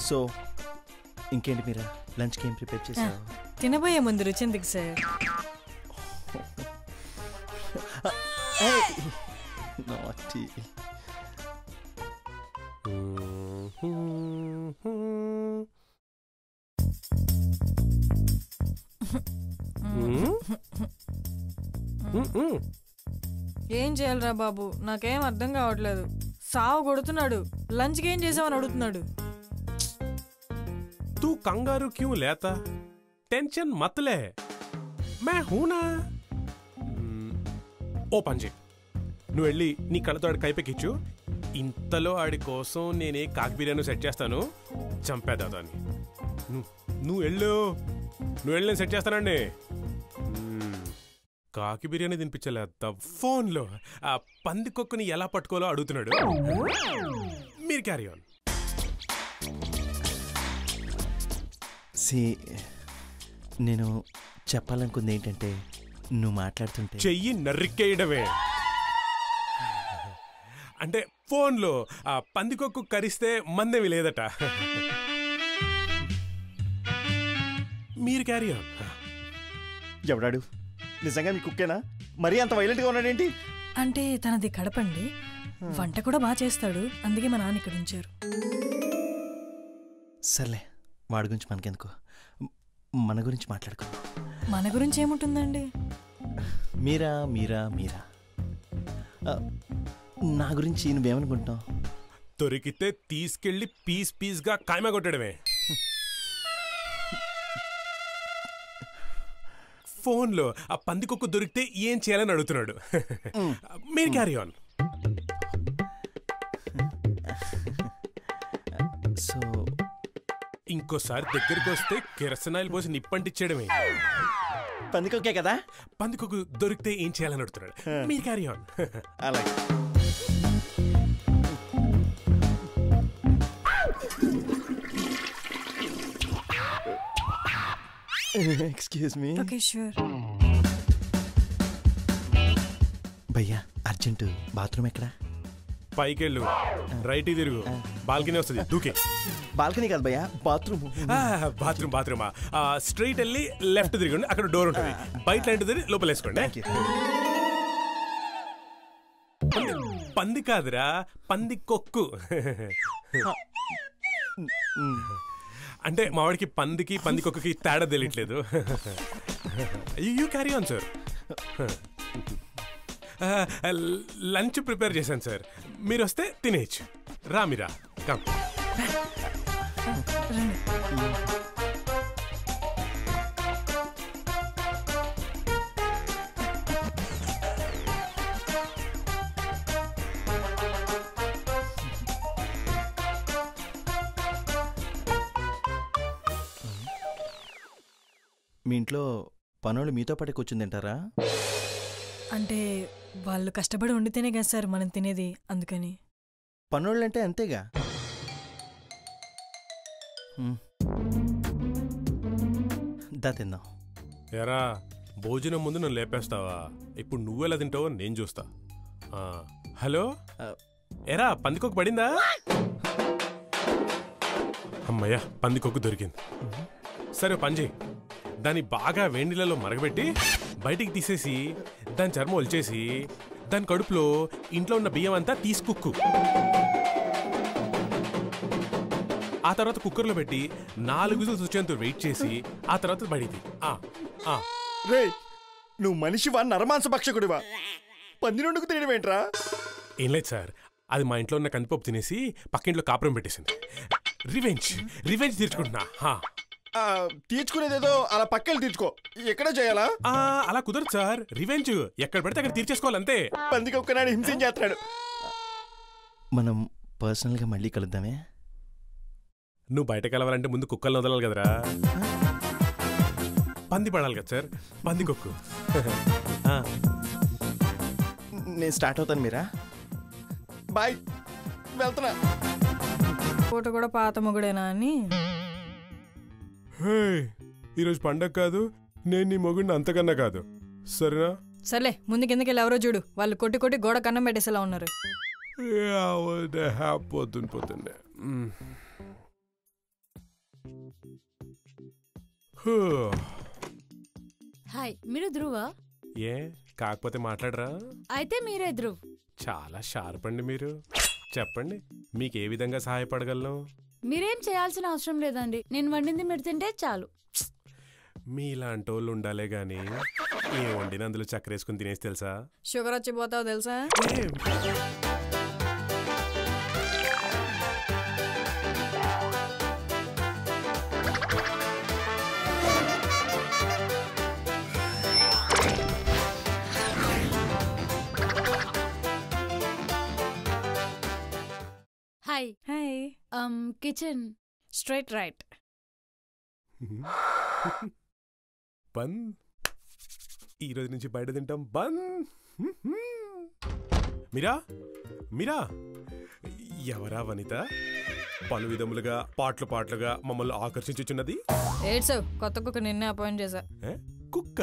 సో ఇంకేంటి మీరా, లంచ్కి ఏం ప్రిపేర్ చేసావు? తినబోయే ముందు రుచి ఎందుకు సార్? Naughty. ఏం చేయాలరా బాబు, నాకేం అర్థం కావట్లేదు. సావు కొడుతున్నాడు, లంచ్కి ఏం చేసావని అడుగుతున్నాడు. तू कंगारू क्यों लेता? टेंशन मत ले, मैं हूं ना. ఓ పంజే, నువ్వు వెళ్ళి నీ కళ్ళతో ఆడి కైపెక్కిచ్చు. ఇంతలో ఆడి కోసం నేనే కాకి బిర్యానీ సెట్ చేస్తాను, చంపేదా దాన్ని. నువ్వు వెళ్ళు, నేను సెట్ చేస్తానండి. కాకి బిర్యానీ తినిపించలేదా ఫోన్లో? ఆ పంది కుక్కని ఎలా పట్టుకోవాలో అడుగుతున్నాడు. మీరు క్యారీ ఆన్. నేను చెప్పాలనుకుంది ఏంటంటే, నువ్వు మాట్లాడుతుంటే చెయ్యి నరికేయడమే. అంటే ఫోన్లో ఆ పందికొక్కు కరిస్తే మందేమి లేదట. మీరు క్యారీ ఆన్. ఎవడాడు? నిజంగా మీ కుక్కేనా? మరీ అంత వైలెంట్గా ఉన్నాడేంటి? అంటే తనది కడపండి, వంట కూడా బాగా చేస్తాడు, అందుకే మా నాన్న ఇక్కడ ఉంచారు. సర్లే, వాడి గురించి మనకెందుకు, మన గురించి మాట్లాడుకుందాం. మన గురించి ఏముంటుందండి? మీరా మీరా మీరా నా గురించి నువ్వేమనుకుంటావు? దొరికితే తీసుకెళ్లి పీస్ పీస్గా కాయమ కొట్టడమే. ఫోన్లో ఆ పందికొక్కు దొరికితే ఏం చేయాలని అడుగుతున్నాడు. మీరు క్యారీ ఆన్. సో ఇంకోసారి దగ్గరికి వస్తే కిరసనాయిల్ పోసి నిప్పంటిచ్చేయడమే. పందికొక్కే కదా, పందికొక్కు దొరికితే ఏం చేయాలని అడుగుతున్నాడు. మీరు క్యారీ ఆన్. అలాగే. Excuse me. Okay sure. భయ్యా అర్జెంట్ బాత్రూమ్ ఎక్కడ? పైకెళ్ళు, రైట్ తిరుగు, బాల్కనీ వస్తుంది, దూకే. బాల్కనీ కాదు భయ్యా, బాత్రూమ్. బాత్రూమా? స్ట్రైట్ వెళ్ళి లెఫ్ట్ తిరగండి, అక్కడ డోర్ ఉంటుంది. బయట లైట్ తిరిగి లోపల వేసుకోండి. పంది కాదురా, పందికొక్కు. అంటే మావాడికి పందికి పందికొక్కకి తేడా తెలియట్లేదు. You carry on sir. Lunch prepare చేశాను సార్, మీరు వస్తే తినేయచ్చు. రా మీరా, కమ్. మీ ఇంట్లో పనులు మీతో పాటే కూర్చుని తింటారా? అంటే వాళ్ళు కష్టపడి వండితేనే కదా సార్ మనం తినేది, అందుకని. పనులు అంటే అంతేగా. దా తిందాం. ఎరా, భోజనం ముందు నన్ను లేపేస్తావా? ఇప్పుడు నువ్వెలా తింటావో నేను చూస్తా. హలో, ఎరా పందికొక్కు పడిందా? అమ్మయ్యా, పందికొక్కు దొరికింది. సరే పని చేయి, దాన్ని బాగా వేడినీళ్ళలో మరగబెట్టి బయటికి తీసేసి దాని చర్మం ఒలిచేసి దాని కడుపులో ఇంట్లో ఉన్న బియ్యం అంతా తీసుకుక్కు. ఆ తర్వాత కుక్కర్లో పెట్టి 4 విజిల్స్ వచ్చేంత వెయిట్ చేసి ఆ తర్వాత బయటికి. రే, నువ్వు మనిషివా నరమాంస భక్షకుడివా? పంది నుండుకు తినడం ఏంట్రా? ఏం లేదు సార్, అది మా ఇంట్లో ఉన్న కందిపప్పు తినేసి పక్కింట్లో కాపురం పెట్టేసింది. రివెంజ్ తీర్చుకుంటున్నా. తీర్చుకునేదేదో అలా పక్కకి తీర్చుకో, ఎక్కడ చేయాలా? అలా కుదరదు సార్, రివెంజ్ ఎక్కడ పడితే అక్కడ తీర్చేసుకోవాలంతే. పందికి ఒక్కనాడు హింసించేస్తున్నాడు. మనం పర్సనల్గా మళ్ళీ కలుద్దామే. నువ్వు బయట కలవాలంటే ముందు కుక్కల్ని వదలాలి కదరా. పంది పడాలి కదా సార్, పందికొక్కు. నేను స్టార్ట్ అవుతాను, మీరా బాయ్, వెళ్తున్నా. ఫోటో కూడా పాత మొగుడేనా అని. ఈరోజు పండగ కాదు, నేను నీ మొగుడిని అంతకన్నా కాదు, సరేనా? సర్లే, ముందు కిందకెళ్ళి ఎవరో చూడు, వాళ్ళు కొట్టి కొట్టి గోడ కన్నం పెట్టేసేలా ఉన్నారు. పొద్దున్నే హాయ్, మీరు ధ్రువ? ఏ కాకపోతే మాట్లాడరా? అయితే మీరే ధ్రువ్. చాలా షార్ప్ అండి మీరు. చెప్పండి, మీకు ఏ విధంగా సహాయపడగలను? మీరేం చేయాల్సిన అవసరం లేదండి, నేను వండింది మీరు తింటే చాలు. మీలాంటి వాళ్ళు ఉండాలే గాని ఏ వండిన అందులో చక్కెర వేసుకుని తినేసి తెలుసా? షుగర్ వచ్చిపోతావు తెలుసా? Hi. Hi. Kitchen straight right. Bun, ఈ రోజు నుంచి బయట తింటాం. బన్. మీరా మీరా ఎవరా వనిత పలు విధములుగా పాటలుగా మమ్మల్ని ఆకర్షించుచున్నది? ఏడ్సావు, కొత్త కుక్క నిన్నే అపాయింట్ చేశా. కుక్క?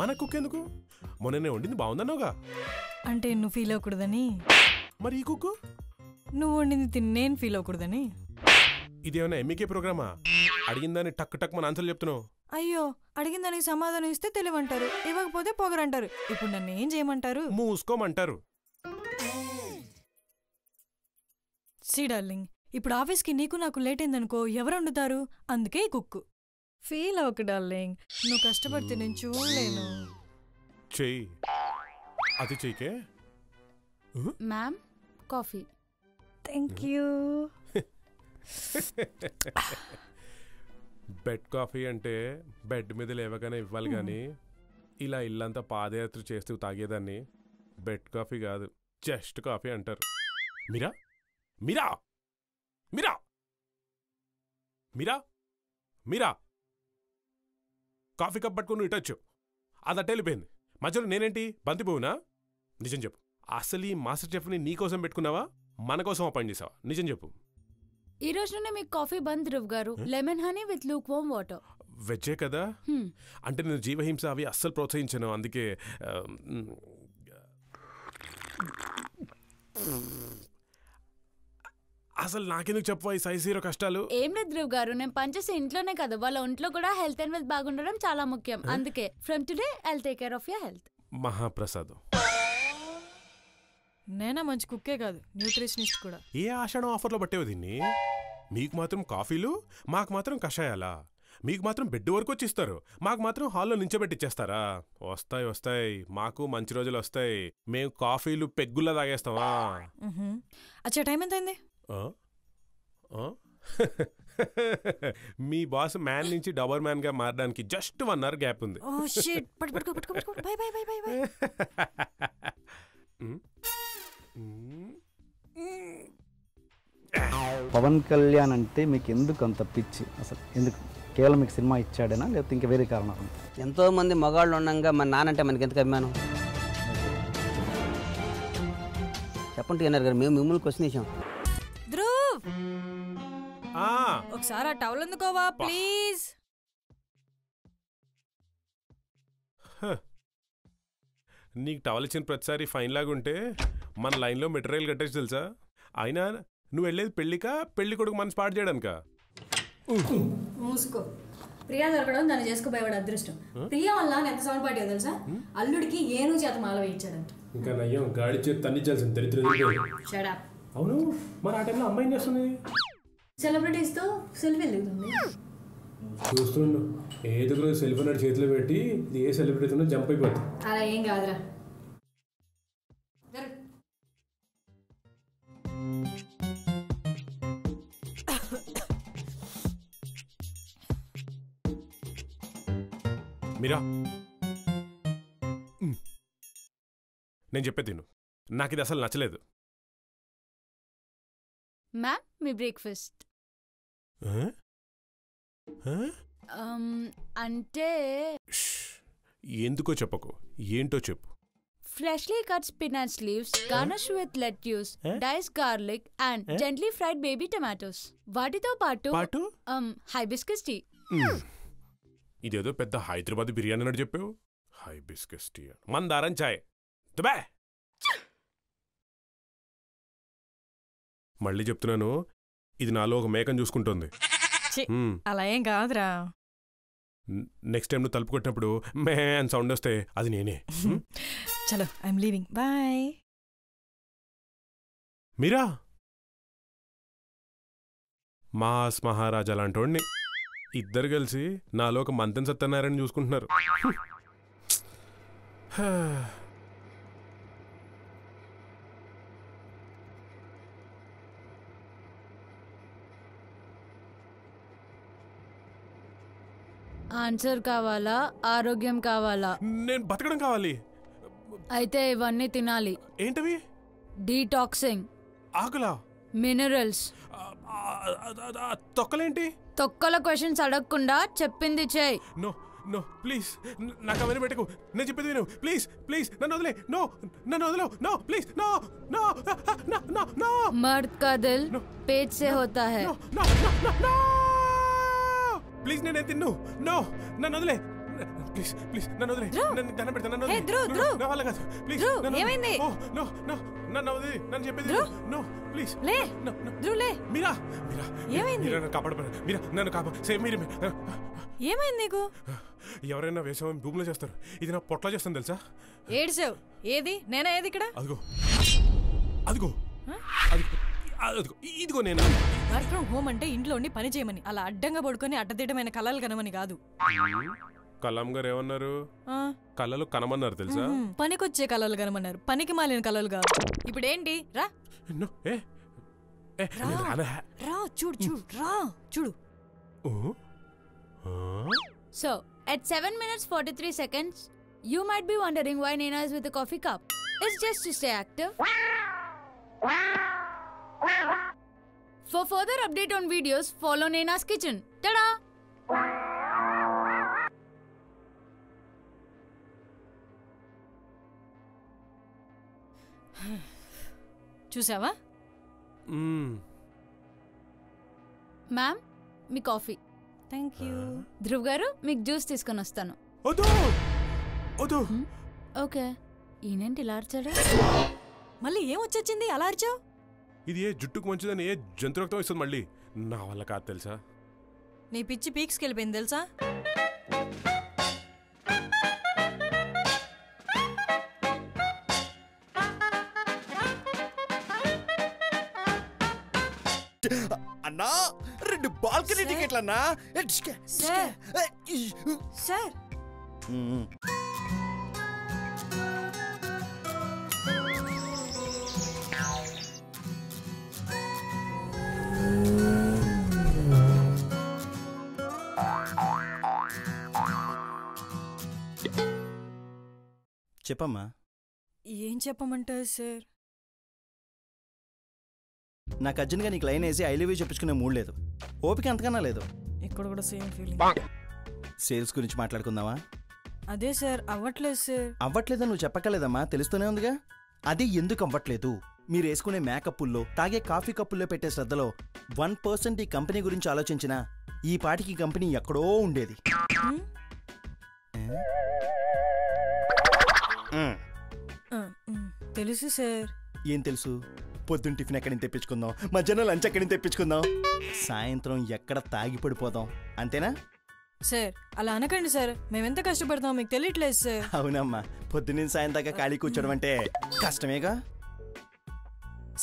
మన కుక్క ఎందుకు? మొన్ననే వండింది బాగుందన్నావుగా. అంటే నువ్వు ఫీల్ అవ్వకూడదని. మరి ఈ కుక్క? నువ్వు వండింది తిని నేను ఫీల్ అవ్వకూడదని. ఇదేమన్నా ఎంఈకే ప్రోగ్రామా? అడిగిందని టక్ టక్ మన ఆన్సర్లు చెప్తున్నావు. అయ్యో, అడిగిన దానికి సమాధానం ఇస్తే తెలివంటారు, ఇవ్వకపోతే పొగరంటారు. ఇప్పుడు నన్ను ఏం చేయమంటారు? మూసుకోమంటారు. సీ డార్లింగ్, ఇప్పుడు ఆఫీస్కి నీకు నాకు లేట్ అయిందనుకో, ఎవరు వండుతారు? అందుకే ఈ కుక్కు. ఫీల్ అవ్వకు డార్లింగ్, నువ్వు కష్టపడితే నేను చూడలేను. చెయ్యి, అది చెయ్యికే. Ma'am, coffee. Thank you. Bed coffee అంటే బెడ్ మీద లేవగానే ఇవ్వాలి కానీ ఇలా ఇల్లంతా పాదయాత్ర చేస్తూ తాగేదాన్ని బెడ్ కాఫీ కాదు, జస్ట్ కాఫీ అంటారు. మీరా మీరా మీరా మీరా మీరా కాఫీ కప్ పట్టుకుని ఇటొచ్చు, అది అట్ట వెళ్ళిపోయింది. మధ్యలో నేనేంటి బంతిపోవునా? నిజం చెప్పు, అసలు ఈ మాస్టర్ చెఫ్ని నీకోసం పెట్టుకున్నావా, మన కోసం అపాయింట్ చేసావా? నిజం చెప్పు. ఈ రోజు నుండి మీకు కాఫీ బంద్ Dhruv garu. Lemon honey with lukewarm water. వెజ్జే కదా? అంటే నేను జీవహింస అవి అస్సలు ప్రోత్సహించాను, అందుకే అసలు నాకెందుకు చెప్పవా ఈ సైజ్ హీరో కష్టాలు? ఏం లేదు ధ్రువ్ గారు, నేను పనిచేసే ఇంట్లోనే కదా, వాళ్ళ ఒంట్లో కూడా హెల్త్ అండ్ వెల్త్ బాగుండడం చాలా ముఖ్యం. అందుకే from today I'll take care of your health. మహాప్రసాదం. నేనా మంచి కుక్కే కాదు, న్యూట్రిషనిస్ట్ కూడా. ఏ ఆషాఢం ఆఫర్లో పట్టేవో దీన్ని? మీకు మాత్రం కాఫీలు, మాకు మాత్రం కషాయాలా? మీకు మాత్రం బెడ్ వరకు వచ్చి ఇస్తారు, మాకు మాత్రం హాల్లో నించోబెట్టిచ్చేస్తారా? వస్తాయి వస్తాయి, మాకు మంచి రోజులు వస్తాయి. మేము కాఫీలు పెగ్గుల్లా తాగేస్తామా? అచ్చా, టైం ఎంత అయింది? మీ బాస్ మ్యాన్ నుంచి డబర్ మ్యాన్ గా మారడానికి జస్ట్ 1 hour గ్యాప్ ఉంది. పవన్ కళ్యాణ్ అంటే మీకు ఎందుకు అంత పిచ్చి? అసలు ఎందుకు? కేవలం మీకు సినిమా ఇచ్చాడేనా, లేకపోతే ఇంకా వేరే కారణం? ఎంతోమంది మగాళ్ళు ఉండగా మన నానంటే మనకి ఎందుకు అభిమానం? చెప్పండి టీఎన్ఆర్ గారు, మేము మిమ్మల్ని క్వశ్చన్ చేసాం. ధ్రువ్, ఒకసారి ఆ టవల్ ఎందుకోవా ప్లీజ్? నీకు టవల్ ఇచ్చిన ప్రతిసారి ఫైన్ లాగుంటే మన లైన్లో మెటీరియల్ కట్టేసి తెలుసా? అయినా నువ్వు వెళ్ళేది పెళ్ళికా, పెళ్లి కొడుకు మనసు పాటు చేయడానికా? మూసుకో. ప్రియా దొరకడం దాన్ని చేసుకోపోయేవాడు అదృష్టం. ప్రియా వల్ల ఎంత సౌండ్ పాటియో తెలుసా? అల్లుడికి ఏను చేత మాల వేయించాడంట. ఇంకా నయ్యం గాడి చేతి తన్నిచ్చాల్సింది దరిద్ర. అవును, మరి ఆ టైంలో అమ్మాయి చేస్తుంది సెలబ్రిటీస్తో సెల్ఫీ దిగుతుంది. చూస్తుండు, ఏదో రోజు సెల్ఫీ నాడు చేతిలో పెట్టి ఇది ఏ సెలబ్రిటీ ఉన్నా జంప్ అయిపోతుంది. అలా ఏం కాదురా. మీరా, నేను చెప్పేది తిను, నాకు ఇది అసలు నచ్చలేదు. మ్యామ్, మీ బ్రేక్ఫాస్ట్. అంటే ఎందుకో చెప్పకు, ఏంటో చెప్పు. Freshly cut spinach leaves, garnish with lettuce, dice garlic and gently fried baby tomatoes. వాటితో పాటు హైబిస్కస్ టీ. ఇదేదో పెద్ద హైదరాబాద్ బిర్యానీ అన్నట్టు చెప్పావు. హైబిస్కస్ టీ, మందారం చాయ్. దుబే, మళ్ళీ చెప్తున్నాను, ఇది నాలో ఒక మేకను చూసుకుంటోంది. అలా ఏం కాదురా. నెక్స్ట్ టైం నువ్వు తలుపు కొట్టినప్పుడు మే అని సౌండ్ వస్తే అది నేనే. చలో, I'm leaving, bye. Meera, mass Maharaja లాంటోడిని ఇద్దరు కలిసి నాలో ఒక మంతెన్ సత్యనారాయణ చూసుకుంటున్నారు. ఆన్సర్ కావాలా, ఆరోగ్యం కావాలా? నేను బతకడం కావాలి. అయితే ఇవన్నీ తినాలి. ఏంటవి? డీటాక్సింగ్. ఆకులా? మినరల్స్. తొక్కలేంటి? తొక్కల క్వశ్చన్స్ అడగకుండా చెప్పింది చేయి. నో నో ప్లీజ్, నాకు అవన్నీ పెట్టకు. నేను చెప్పేది విను ప్లీజ్. ప్లీజ్ నన్ను వదిలే. నో, నన్ను వదిలేవు. No please, no no no no. मर्द का दिल पेट से होता है. ప్లీజ్ నేనే తిన్ను. నో, నన్ను వదిలే ప్లీజ్. ప్లీజ్ నన్ను వదిలే. నన్ను దండం పెడతా. నన్ను నా వల్ల కాదు. ప్లీజ్ ఏమైంది? నో నో, నన్ను వదిలే. నన్ను చెప్పేది నో ప్లీజ్. లే ధ్రువ్, లే. మీరా, మీరా, ఏమైంది? నన్ను కాపాడబడ. మీరా, నన్ను సేవ్ మీరు. ఏమైంది నీకు? ఎవరైనా వేసామని భూమిలో చేస్తారు, ఇది నా పొట్ల చేస్తాను తెలుసా? ఏడ్చావు. ఏది? నేనా ఏది ఇక్కడ? అదిగో అదిగో అదిగో ఇదిగో నేను. వర్క్ ఫ్రమ్ హోమ్ అంటే ఇంట్లో ఉండి పని చేయమని, అలా అడ్డంగా పడుకొని అడ్డదిడ్డమైన కళలు కనమని కాదు. కలాం గారు ఏమన్నారు? కళలు కనమన్నారు తెలుసా? పనికొచ్చే కళలు కనమన్నారు, పనికి మాలిన కళలు కాదు. ఇప్పుడు ఏంటి? రా రా, చూడు చూడు, రా చూడు. So, at 7 minutes 43 seconds, You might be wondering why Naina is with a coffee cup. It's just to stay active. For further update on videos, follow Naina's Kitchen. Ta-da! చూసావా? Ma'am, me coffee. Thank you. Dhruv గారు, మీకు juice తీసుకొని వస్తాను. Okay. ఈయనేంటి ఇలా అరిచాడు? మళ్ళీ ఏం వచ్చొచ్చింది అలా అరిచావు? ఇది ఏ జుట్టుకు మంచిదని ఏ జంతు రక్తం ఇస్తుంది మళ్ళీ. నా వల్ల కాదు తెలుసా. నీ పిచ్చి పీక్స్కి వెళ్ళిపోయింది తెలుసా? అన్నా 2 బాల్కనీ టికెట్లు అన్నా. సార్ సార్ చెప్పమ్మా. ఏం చెప్పమంటారు సార్? నాకు అర్జెంట్గా నీకు లైన్ వేసి ఐ లవ్ యూ చెప్పించుకునే మూడ్ లేదు. ఓపిక అంతకన్నా లేదు. ఇక్కడ కూడా సేమ్ ఫీలింగ్. సేల్స్ గురించి మాట్లాడుకుందామా? అదే సార్ అవ్వట్లేదు సార్. అవ్వట్లేదని నువ్వు చెప్పక్కలేదమ్మా, తెలుస్తూనే ఉందిగా. అది ఎందుకు అవ్వట్లేదు? మీరు వేసుకునే మేకప్పుల్లో, తాగే కాఫీ కప్పుల్లో పెట్టే శ్రద్ధలో 1% ఈ కంపెనీ గురించి ఆలోచించినా ఈ పాటికి కంపెనీ ఎక్కడో ఉండేది. తెలుసు సార్. ఏం తెలుసు? పొద్దున్న టిఫిన్ ఎక్కడి నుంచి తెప్పించుకుందాం, మధ్యాహ్నం లంచ్ ఎక్కడి నుంచి తెప్పించుకుందాం, సాయంత్రం ఎక్కడ తాగి పడిపోదాం, అంతేనా? సార్ అలా అనకండి సార్, మేమెంత కష్టపడతాం మీకు తెలియట్లేదు సార్. అవునమ్మా, పొద్దున్న సాయం దాకా ఖాళీ కూర్చోడం అంటే కష్టమేగా.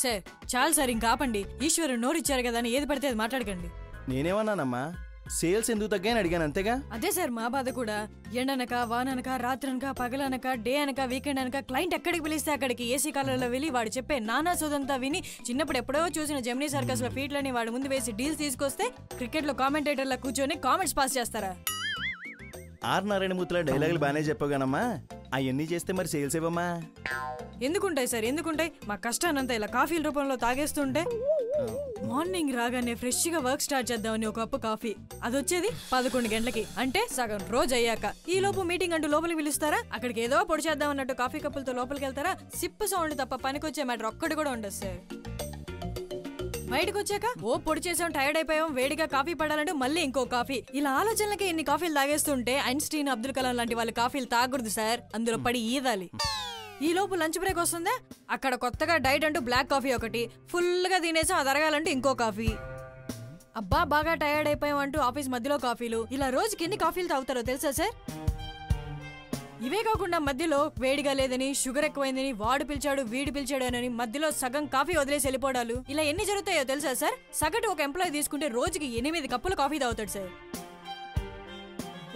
సార్ చాలు సార్, ఇంకా ఆపండి. ఈశ్వరు నోరిచ్చారు కదా అని ఏది పడితే అది మాట్లాడకండి. నేనేమన్నానమ్మా? సేల్స్ ఎందుకు తగ్గాయని అడిగాను, అంతేగా. అదే సార్ మా బాధ కూడా. ఎండనక వాననక రాత్రనక పగలనక డే అనక వీకెండ్ అనక క్లయింట్ ఎక్కడికి పిలిస్తే అక్కడికి ఏసీ కాలంలో వెళ్ళి వాడు చెప్పే నానా సోదంతా విని చిన్నప్పుడు ఎప్పుడో చూసిన జెమినీ సర్కస్ లో ఫీట్లని వాడు ముందు వేసి డీల్స్ తీసుకొస్తే క్రికెట్ లో కామెంటేటర్లా కూర్చొని కామెంట్స్ పాస్ చేస్తారా? ఆర్ నారాయణమూర్తిలో డైలాగులు బాగానే చెప్పగానమ్మా, అవన్నీ చేస్తే మరి సేల్స్ ఇవ్వమ్మా. ఎందుకుంటాయి సార్, ఎందుకుంటాయి? మా కష్టానంతా ఇలా కాఫీల రూపంలో తాగేస్తుంటే మార్నింగ్ రాగానే ఫ్రెష్ గా వర్క్ స్టార్ట్ చేద్దామని ఒక కప్పు కాఫీ, అది వచ్చేది 11 గంటలకి, అంటే సగం రోజు అయ్యాక. ఈ లోపు మీటింగ్ అంటూ లోపలికి పిలుస్తారా, అక్కడికి ఏదో పొడి చేద్దాం అన్నట్టు కాఫీ కప్పులతో లోపలికి వెళ్తారా. సిప్పు సౌండ్ తప్ప పనికొచ్చే మ్యాటర్ ఒక్కటి కూడా ఉండదు సార్. బయటకు వచ్చాక ఓ పొడి చేసాం, టైర్డ్ అయిపోయాం, వేడిగా కాఫీ పడాలంటే మళ్ళీ ఇంకో కాఫీ. ఇలా ఆలోచనలకి ఎన్ని కాఫీలు తాగేస్తుంటే ఐన్స్టీన్, అబ్దుల్ కలాం లాంటి వాళ్ళు కాఫీలు తాగకూడదు సార్, అందులో పడి ఈదాలి. ఈ లోపు లంచ్ బ్రేక్ వస్తుందా, అక్కడ కొత్తగా డైట్ అంటూ బ్లాక్ కాఫీ ఒకటి, ఫుల్ గా తినేసాం అది అరగాలంటూ ఇంకో కాఫీ. అబ్బా బాగా టైర్డ్ అయిపోయాం అంటూ ఆఫీస్ మధ్యలో కాఫీలు. ఇలా రోజుకి ఎన్ని కాఫీలు తాగుతారో తెలుసా సార్? ఇవే కాకుండా మధ్యలో వేడిగా లేదని, షుగర్ ఎక్కువైందని, వాడు పిలిచాడు వీడు పిలిచాడు అని మధ్యలో సగం కాఫీ వదిలేసి వెళ్ళిపోవడాలు, ఇలా ఎన్ని జరుగుతాయో తెలుసా సార్? సగటు ఒక ఎంప్లాయీ తీసుకుంటే రోజుకి 8 కప్పులు కాఫీ తాగుతాడు సార్.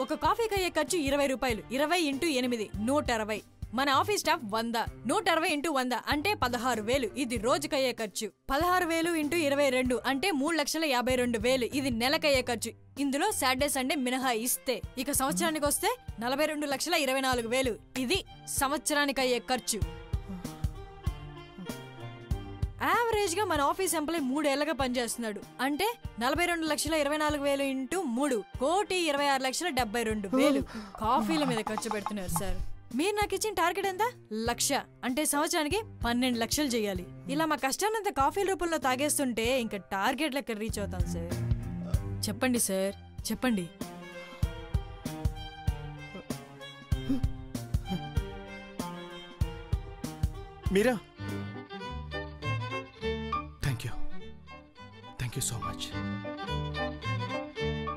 ఒక కాఫీకి అయ్యే ఖర్చు 20 రూపాయలు. 20 × 8 160. మన ఆఫీస్ స్టాఫ్ 100. 160 × 100 అంటే 16,000. ఇది రోజుకయ్యే ఖర్చు. 16,000 × 22 అంటే 3,52,000. ఇది నెలకయ్యే ఖర్చు. ఇందులో సాటర్డే సండే మినహా ఇస్తే ఇక సంవత్సరానికి వస్తే 42,24,000. ఇది సంవత్సరానికి అయ్యే ఖర్చు. యావరేజ్ గా మన ఆఫీస్ ఎంప్లాయ్ 3 ఏళ్లగా పనిచేస్తున్నాడు అంటే 42,24,000 × 3 1,26,72,000 కాఫీల మీద ఖర్చు పెడుతున్నారు సార్. మీరు నాకు ఇచ్చిన టార్గెట్ ఎంత? 1,00,000 అంటే సంవత్సరానికి 12 లక్షలు చేయాలి. ఇలా మా కష్టాన్నంత కాఫీల రూపంలో తాగేస్తుంటే ఇంకా టార్గెట్ లెక్క రీచ్ అవుతాం సార్. చెప్పండి సార్, చెప్పండి. మీరా, థ్యాంక్ యూ సో మచ్.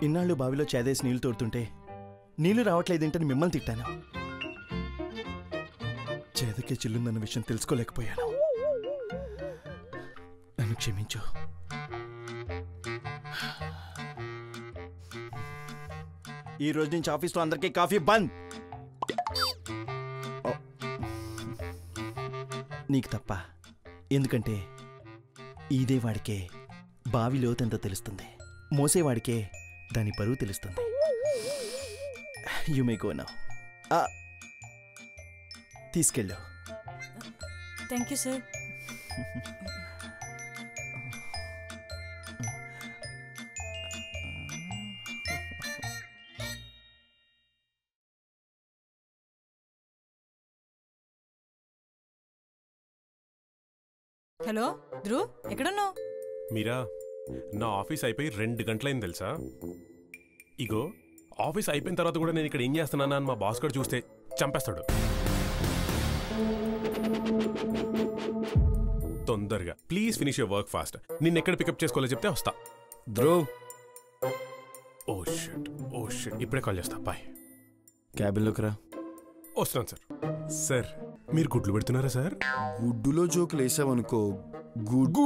ఇన్నాళ్ళు బావిలో చేదేసి నీళ్లు తోడుతుంటే నీళ్లు రావట్లేదేంటని మిమ్మల్ని తిట్టాను. చేదకే చిల్లుందన్న విషయం తెలుసుకోలేకపోయాను. నన్ను క్షమించు. ఈ రోజు నుంచి ఆఫీస్లో అందరికీ కాఫీ బంద్. నీకు తప్ప. ఎందుకంటే ఈదే వాడికే బావి లోతెంతో తెలుస్తుంది, మోసేవాడికే దాని బరువు తెలుస్తుంది. You may go now. తీసుకెళ్ళు. Thank you sir. Hello Dhruv, ఎక్కడున్నావు? మీరా, నా ఆఫీస్ అయిపోయి 2 గంటలైంది తెలుసా? ఇగో ఆఫీస్ అయిపోయిన తర్వాత కూడా నేను ఇక్కడ ఏం చేస్తున్నానా అని మా బాస్ కూడా చూస్తే చంపేస్తాడు. తొందరగా please finish your work fast. నిన్ను ఎక్కడ పికప్ చేసుకోవాలో చెప్తే వస్తా. ధ్రువ్, ఓ షిట్, ఇప్పుడే కాల్ చేస్తా. బాయ్. క్యాబిన్లోకి రా. వస్తున్నాను సార్. సార్ మీరు గుడ్లు పెడుతున్నారా సార్? గుడ్డులో జోకులు వేసావనుకో గుడ్